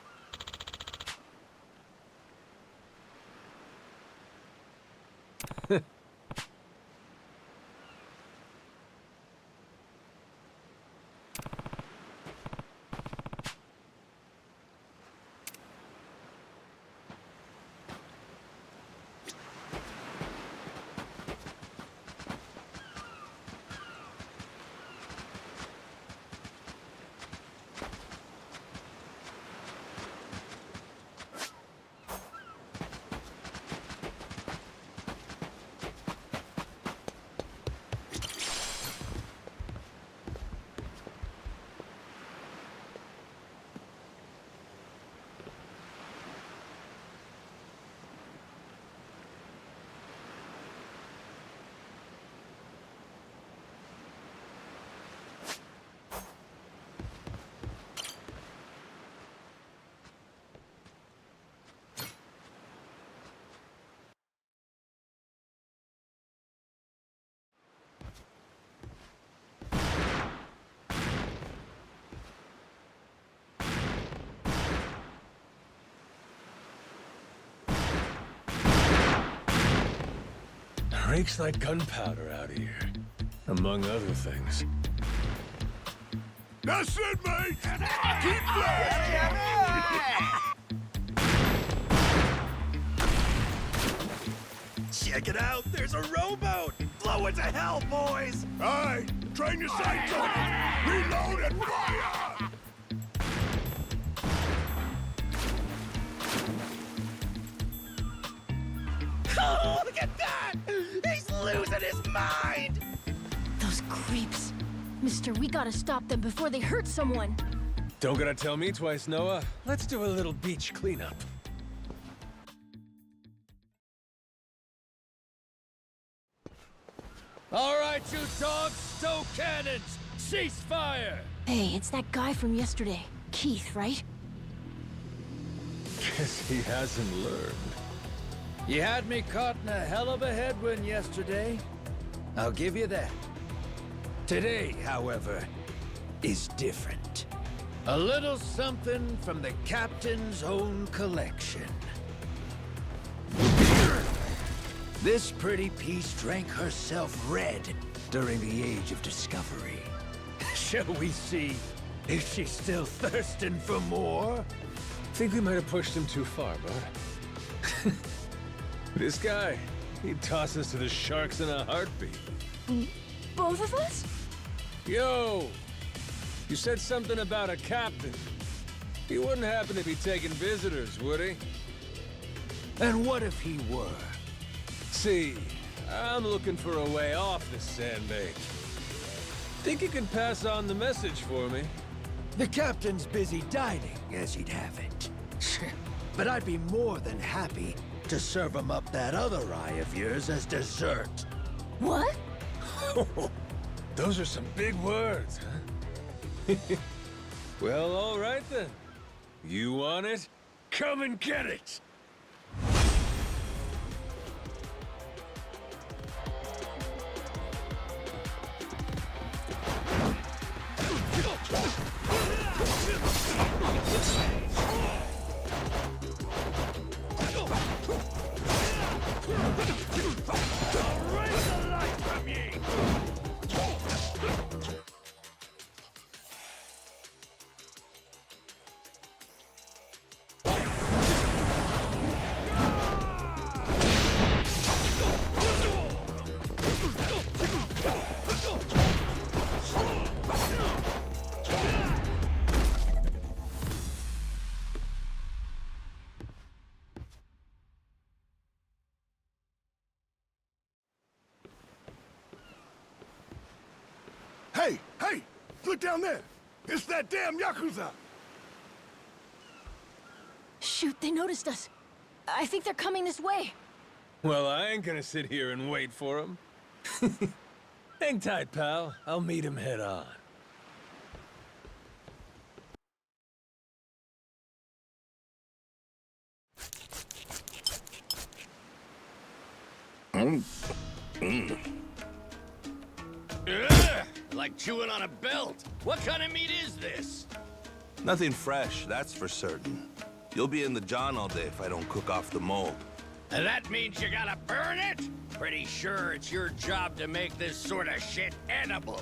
breaks like gunpowder out here, among other things. That's it, mate! Keep playing! Check it out! There's a rowboat! Blow it to hell, boys! Aye! Train your sights on it! Reload and fire! Oh, look at that! He's losing his mind! Those creeps. Mister, we gotta stop them before they hurt someone. Don't gotta tell me twice, Noah. Let's do a little beach cleanup. All right, you dogs, stow cannons! Cease fire! Hey, it's that guy from yesterday. Keith, right? Guess he hasn't learned. You had me caught in a hell of a headwind yesterday. I'll give you that. Today, however, is different. A little something from the captain's own collection. This pretty piece drank herself red during the Age of Discovery. Shall we see if she's still thirsting for more? Think we might have pushed him too far, bud. This guy, he'd toss us to the sharks in a heartbeat. Both of us? Yo! You said something about a captain. He wouldn't happen to be taking visitors, would he? And what if he were? See, I'm looking for a way off this sandbank. Think you can pass on the message for me? The captain's busy dining, as he'd have it. But I'd be more than happy to serve him up that other eye of yours as dessert. What? Those are some big words, huh? Well, all right then. You want it? Come and get it! Hey, hey! Look down there! It's that damn yakuza! Shoot, they noticed us. I think they're coming this way. Well, I ain't gonna sit here and wait for him. Hang tight, pal. I'll meet him head on. Like chewing on a belt. What kind of meat is this? Nothing fresh, that's for certain. You'll be in the John all day if I don't cook off the mold. And that means you gotta burn it? Pretty sure it's your job to make this sort of shit edible.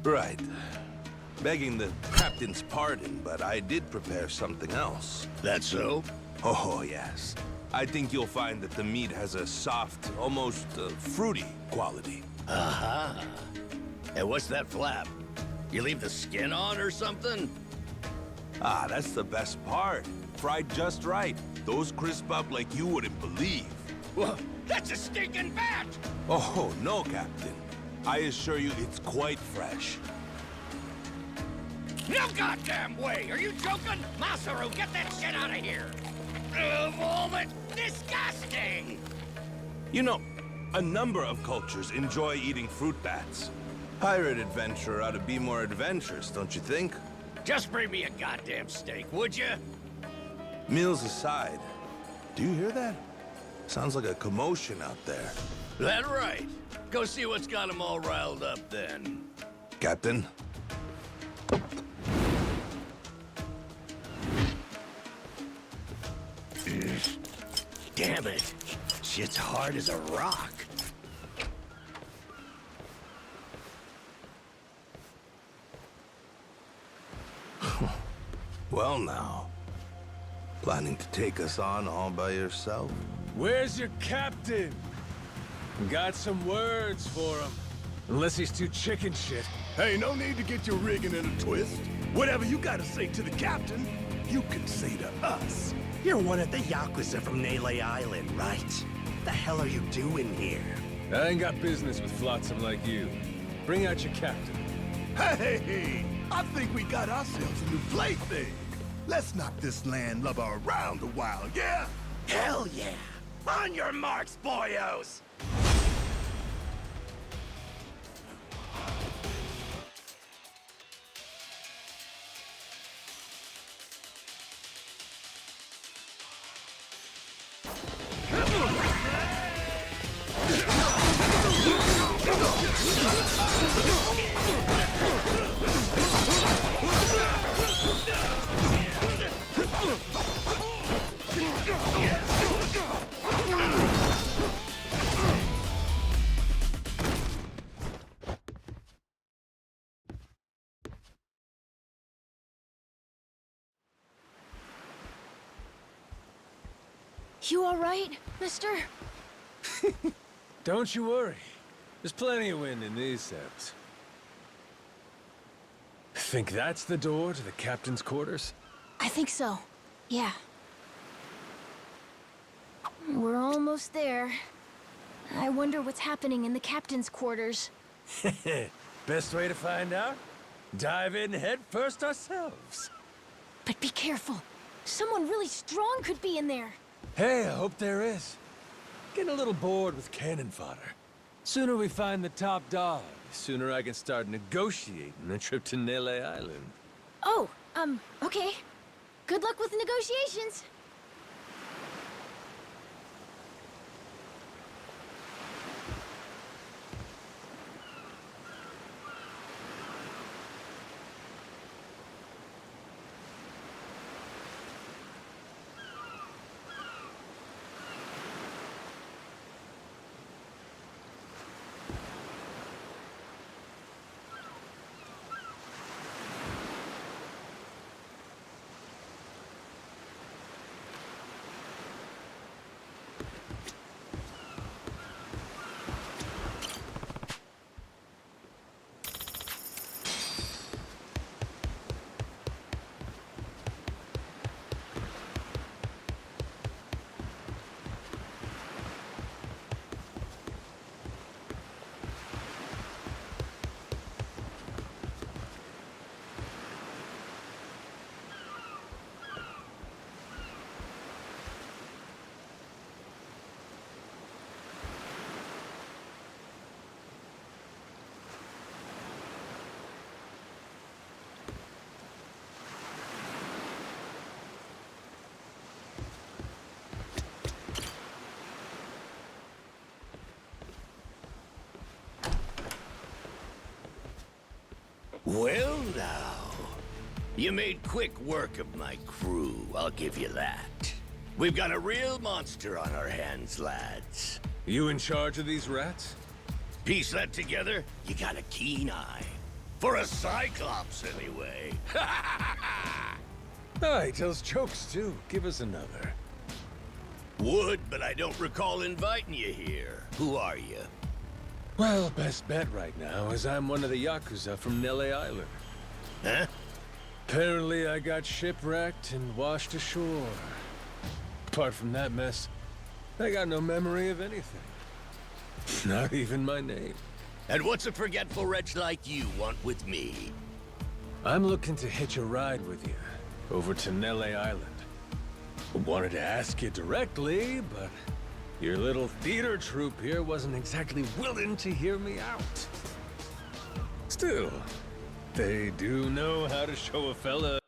Right. Begging the captain's pardon, but I did prepare something else. That so? Oh, yes. I think you'll find that the meat has a soft, almost fruity quality. Uh-huh. And what's that flap? You leave the skin on or something? Ah, that's the best part. Fried just right. Those crisp up like you wouldn't believe. Well, that's a stinking bat! Oh, no, Captain. I assure you it's quite fresh. No goddamn way! Are you joking? Masaru, get that shit out of here! Vomit! Disgusting! You know, a number of cultures enjoy eating fruit bats. Pirate adventurer ought to be more adventurous, don't you think? Just bring me a goddamn steak, would you? Meals aside, do you hear that? Sounds like a commotion out there. That right. Go see what's got them all riled up then. Captain? Damn it. Shit's hard as a rock. Well now, planning to take us on all by yourself? Where's your captain? Got some words for him. Unless he's too chicken shit. Hey, no need to get your rigging in a twist. Whatever you gotta say to the captain, you can say to us. You're one of the yakuza from Nele Island, right? The hell are you doing here? I ain't got business with flotsam like you. Bring out your captain. Hey, I think we got ourselves a new plaything. Let's knock this landlubber around a while, yeah? Hell yeah! On your marks, boyos! You all right, mister? Don't you worry. There's plenty of wind in these sails. Think that's the door to the captain's quarters? I think so. Yeah. We're almost there. I wonder what's happening in the captain's quarters. Best way to find out? Dive in head first ourselves. But be careful. Someone really strong could be in there. Hey, I hope there is. Getting a little bored with cannon fodder. Sooner we find the top dog, the sooner I can start negotiating a trip to Nele Island. Oh, okay. Good luck with negotiations. Well now, you made quick work of my crew, I'll give you that. We've got a real monster on our hands, lads. You in charge of these rats? Piece that together, you got a keen eye. For a Cyclops, anyway. Oh, he tells jokes too. Give us another. Would, but I don't recall inviting you here. Who are you? Well, best bet right now is I'm one of the yakuza from Nele Island. Huh? Apparently I got shipwrecked and washed ashore. Apart from that mess, I got no memory of anything. Not even my name. And what's a forgetful wretch like you want with me? I'm looking to hitch a ride with you over to Nele Island. Wanted to ask you directly, but your little theater troupe here wasn't exactly willing to hear me out. Still, they do know how to show a fella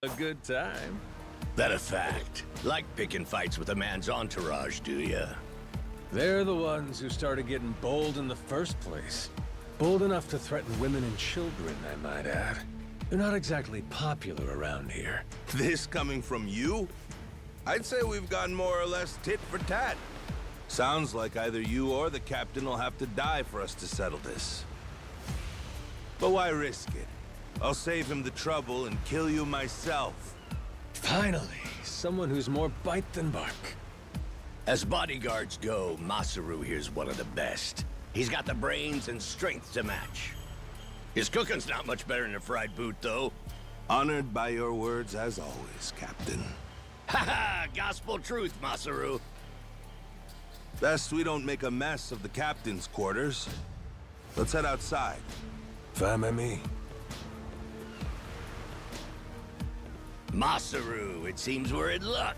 a good time. That a fact? Like picking fights with a man's entourage, do ya? They're the ones who started getting bold in the first place. Bold enough to threaten women and children, I might add. They're not exactly popular around here. This coming from you? I'd say we've gone more or less tit for tat. Sounds like either you or the captain will have to die for us to settle this. But why risk it? I'll save him the trouble and kill you myself. Finally, someone who's more bite than bark. As bodyguards go, Masaru here's one of the best. He's got the brains and strength to match. His cooking's not much better than a fried boot, though. Honored by your words as always, Captain. Haha, gospel truth, Masaru. Best we don't make a mess of the captain's quarters. Let's head outside. Fine by me. Masaru, it seems we're in luck.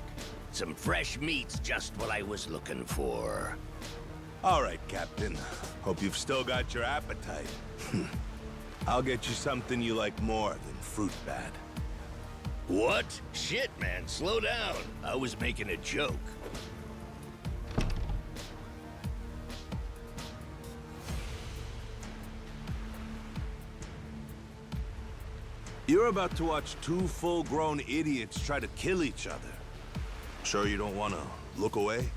Some fresh meat's just what I was looking for. All right, Captain. Hope you've still got your appetite. I'll get you something you like more than fruit bat. What? Shit, man, slow down. I was making a joke. You're about to watch two full-grown idiots try to kill each other. Sure you don't want to look away?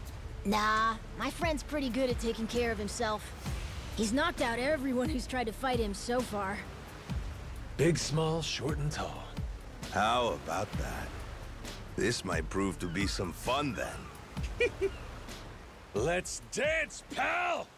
Nah, my friend's pretty good at taking care of himself. He's knocked out everyone who's tried to fight him so far. Big, small, short, and tall. How about that? This might prove to be some fun then. Let's dance, pal!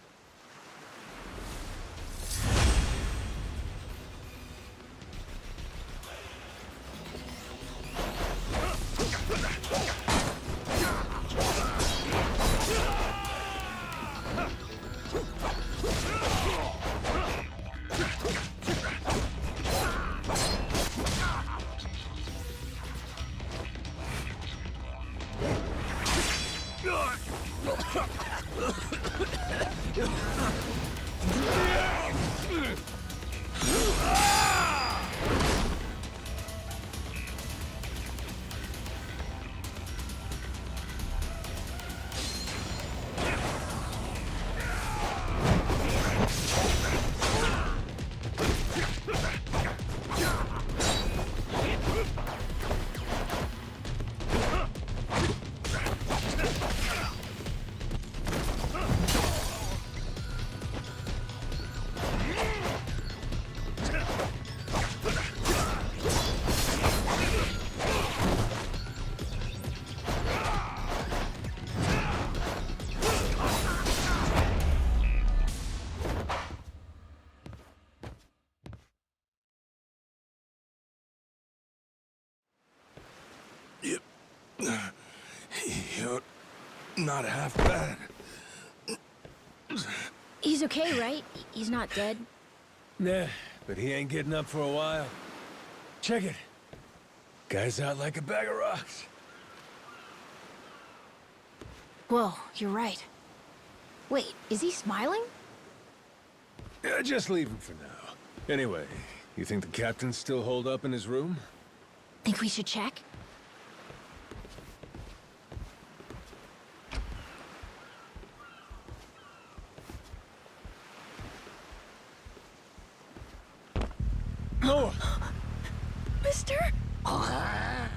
You're not half bad. He's okay, right? He's not dead? Nah, but he ain't getting up for a while. Check it. Guy's out like a bag of rocks. Whoa, you're right. Wait, is he smiling? Yeah, just leave him for now. Anyway, you think the captain's still holed up in his room? Think we should check? No! Mister? Garo!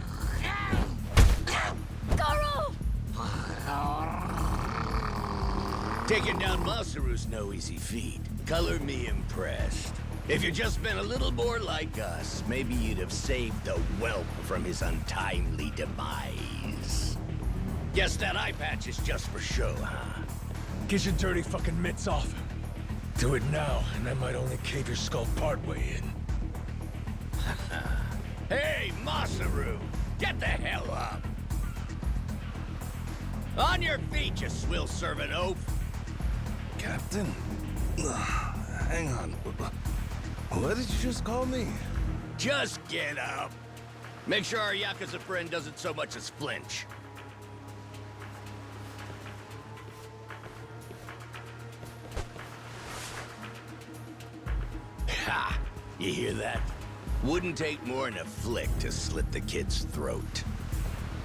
Taking down Masaru's no easy feat. Color me impressed. If you'd just been a little more like us, maybe you'd have saved the whelp from his untimely demise. Guess that eye patch is just for show, huh? Get your dirty fucking mitts off him. Do it now, and I might only cave your skull partway in. Hey, Masaru! Get the hell up! On your feet, you swill-serving oaf! Captain? Hang on. What did you just call me? Just get up! Make sure our yakuza friend doesn't so much as flinch. Ha! You hear that? Wouldn't take more than a flick to slit the kid's throat.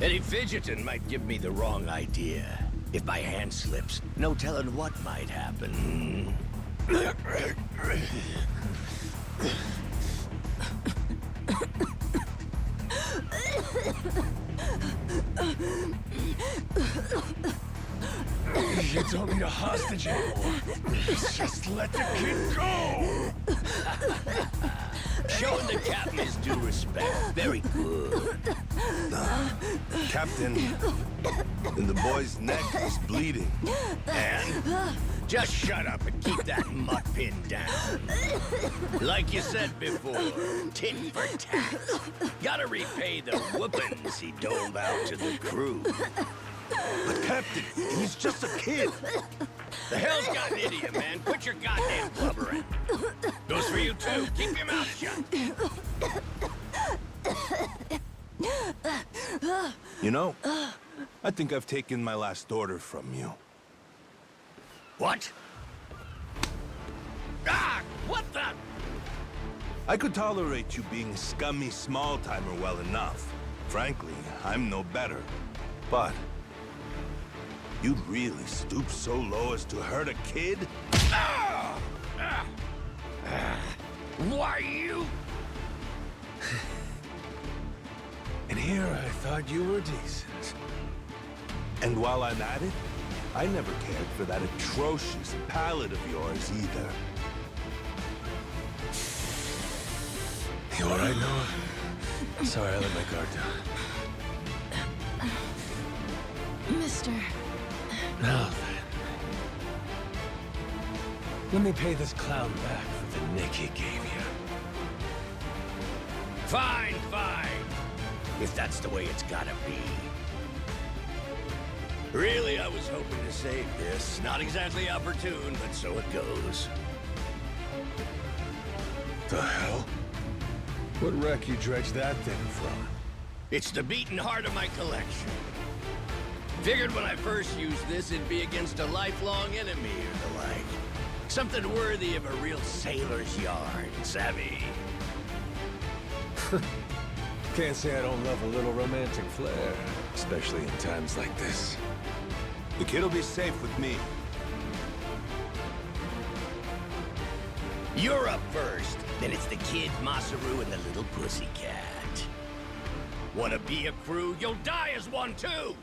Any fidgeting might give me the wrong idea. If my hand slips, no telling what might happen. You don't need a hostage anymore. Just let the kid go! Showing the captain his due respect. Very good. Captain, the boy's neck is bleeding. And just shut up and keep that mutt pin down. Like you said before, tit for tat. Gotta repay the whoopings he doled out to the crew. But Captain, he's just a kid. The hell's gotten into you, man? Quit your goddamn blubbering. Goes for you too. Keep your mouth shut. You know, I think I've taken my last order from you. What? Ah! What the? I could tolerate you being scummy small-timer well enough. Frankly, I'm no better. But you'd really stoop so low as to hurt a kid? Why you? And here I thought you were decent. And while I'm at it, I never cared for that atrocious palate of yours either. You all right, Noah? Sorry, I let my guard down. Mister. Now then. Let me pay this clown back for the nick he gave you. Fine, fine. If that's the way it's gotta be. Really, I was hoping to save this. Not exactly opportune, but so it goes. The hell? What wreck you dredged that thing from? It's the beating heart of my collection. Figured when I first used this, it'd be against a lifelong enemy or the like. Something worthy of a real sailor's yarn, savvy? Can't say I don't love a little romantic flair, especially in times like this. The kid'll be safe with me. You're up first. Then it's the kid, Masaru, and the little pussycat. Wanna be a crew? You'll die as one, too!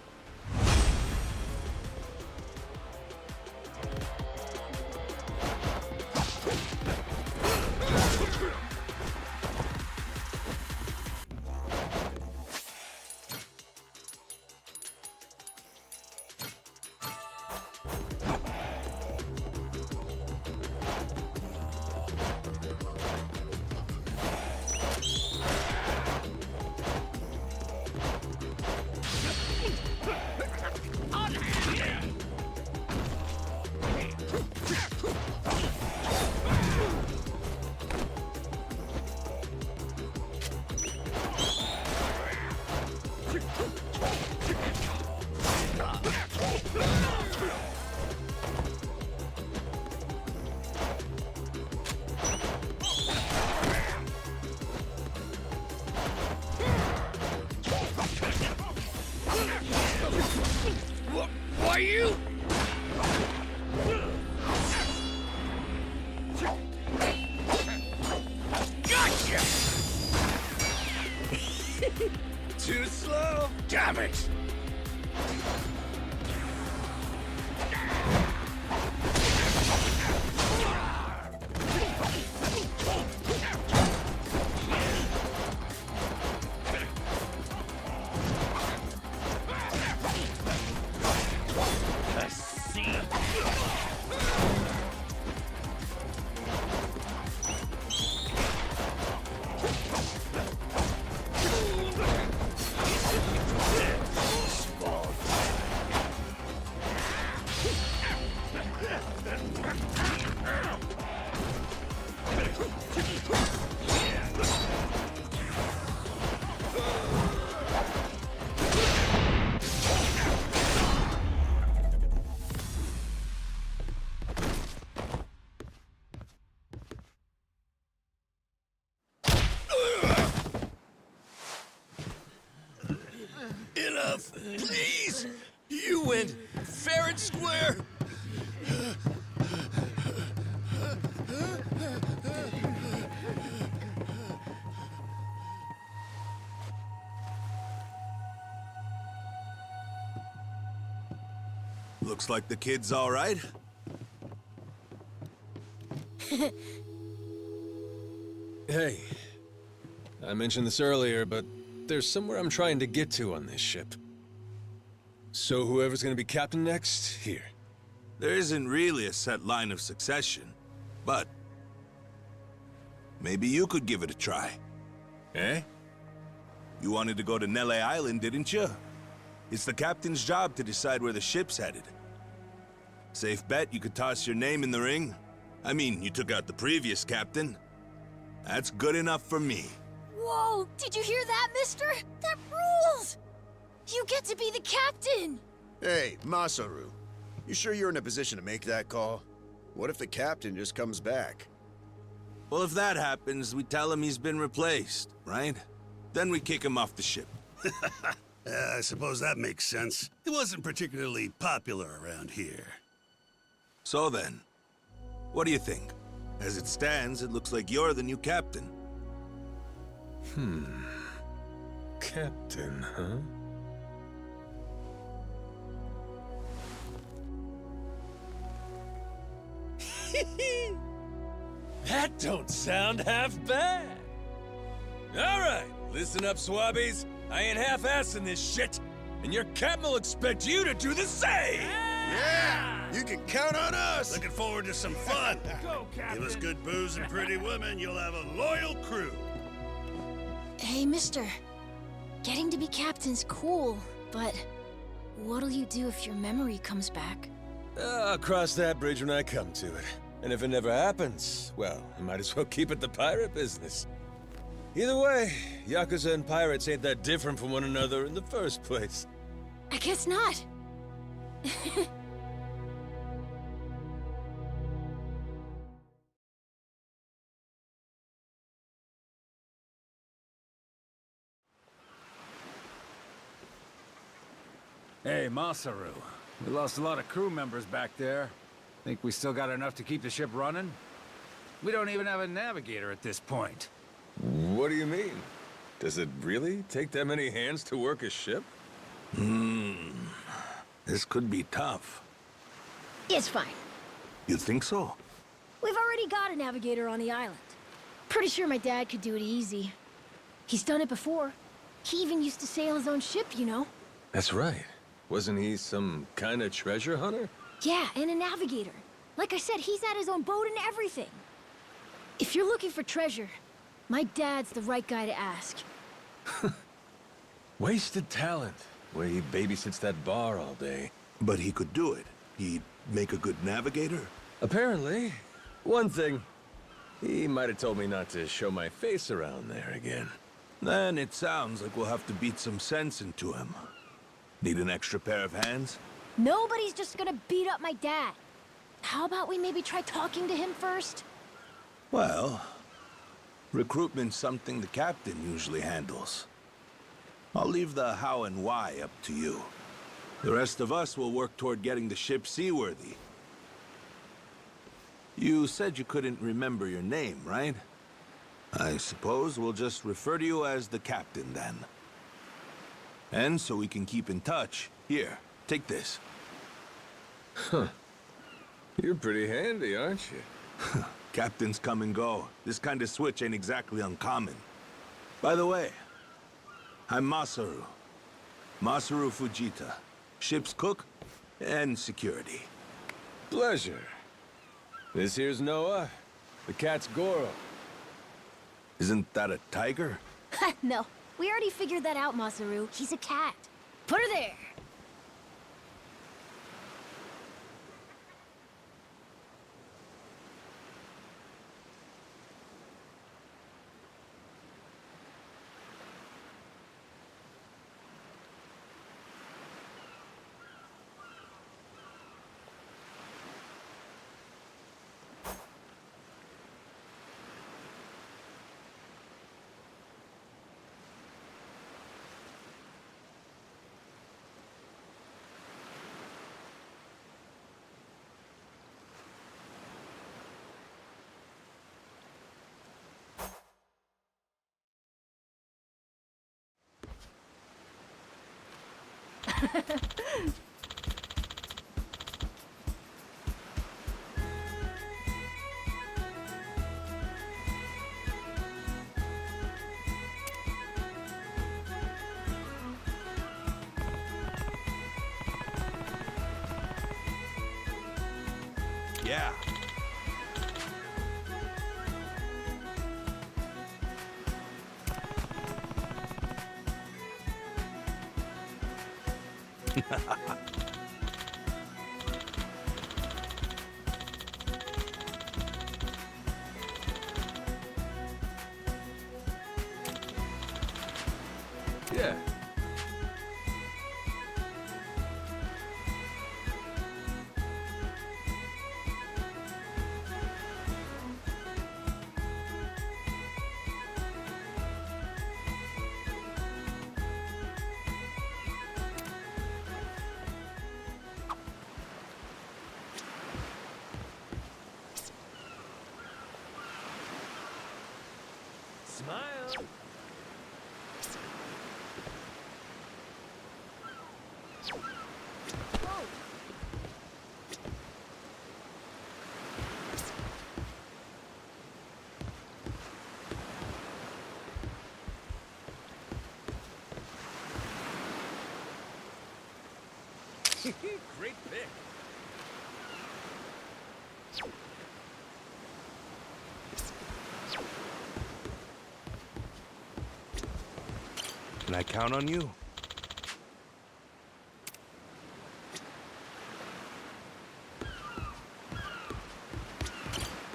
Why you? Gotcha! Too slow? Damn it! enough! Please! You win fair and square! Looks like the kid's all right. Hey, I mentioned this earlier, but there's somewhere I'm trying to get to on this ship. So whoever's gonna be captain next, here. There isn't really a set line of succession, but maybe you could give it a try. Eh? You wanted to go to Nele Island, didn't you? It's the captain's job to decide where the ship's headed. Safe bet you could toss your name in the ring. I mean, you took out the previous captain. That's good enough for me. Whoa, did you hear that, mister? That rules! You get to be the captain! Hey, Masaru. You sure you're in a position to make that call? What if the captain just comes back? Well, if that happens, we tell him he's been replaced, right? Then we kick him off the ship. I suppose that makes sense. He wasn't particularly popular around here. So then, what do you think? As it stands, it looks like you're the new captain. Captain, huh? That don't sound half bad. All right, listen up, swabbies. I ain't half-assing this shit, and your captain will expect you to do the same. Yeah! You can count on us! Looking forward to some fun. Go, Captain! Give us good booze and pretty women, you'll have a loyal crew. Hey, mister. Getting to be captain's cool, but what'll you do if your memory comes back? I'll cross that bridge when I come to it. And if it never happens, well, I might as well keep it the pirate business. Either way, yakuza and pirates ain't that different from one another in the first place. I guess not. Hey, Masaru. We lost a lot of crew members back there. Think we still got enough to keep the ship running? We don't even have a navigator at this point. What do you mean? Does it really take that many hands to work a ship? This could be tough. It's fine. You think so? We've already got a navigator on the island. Pretty sure my dad could do it easy. He's done it before. He even used to sail his own ship, you know? That's right. Wasn't he some kind of treasure hunter? Yeah, and a navigator. Like I said, he's had his own boat and everything. If you're looking for treasure, my dad's the right guy to ask. Wasted talent. Way he babysits that bar all day. But he could do it. He'd make a good navigator. Apparently. One thing. He might have told me not to show my face around there again. Then it sounds like we'll have to beat some sense into him. Need an extra pair of hands? Nobody's just gonna beat up my dad. How about we maybe try talking to him first? Well, recruitment's something the captain usually handles. I'll leave the how and why up to you. The rest of us will work toward getting the ship seaworthy. You said you couldn't remember your name, right? I suppose we'll just refer to you as the captain, then. And so we can keep in touch, here, take this. Huh. You're pretty handy, aren't you? Captains come and go. This kind of switch ain't exactly uncommon. By the way, I'm Masaru. Masaru Fujita. Ship's cook and security. Pleasure. This here's Noah. The cat's Goro. Isn't that a tiger? No, we already figured that out, Masaru. He's a cat. Put her there. Yeah. Yeah. Smile. Great pick. Can I count on you?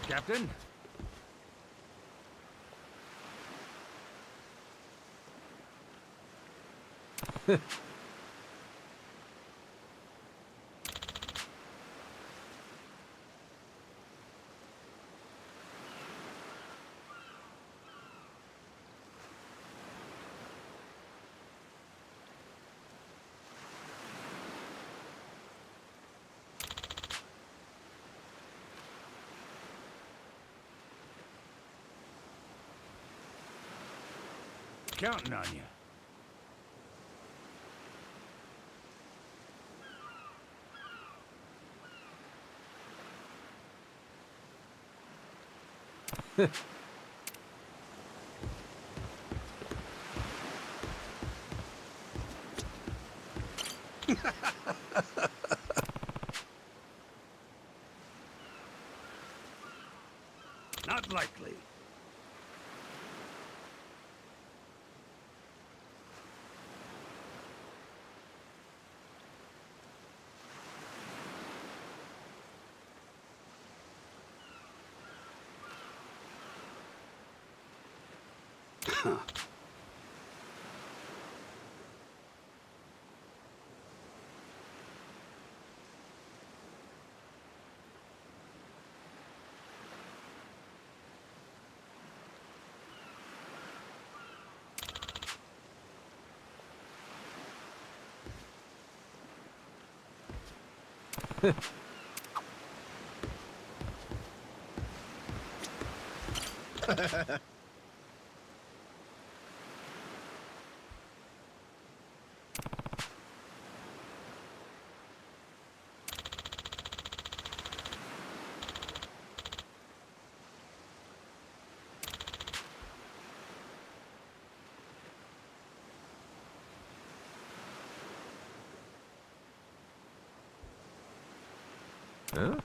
Captain? Counting on you. Not likely. Huh?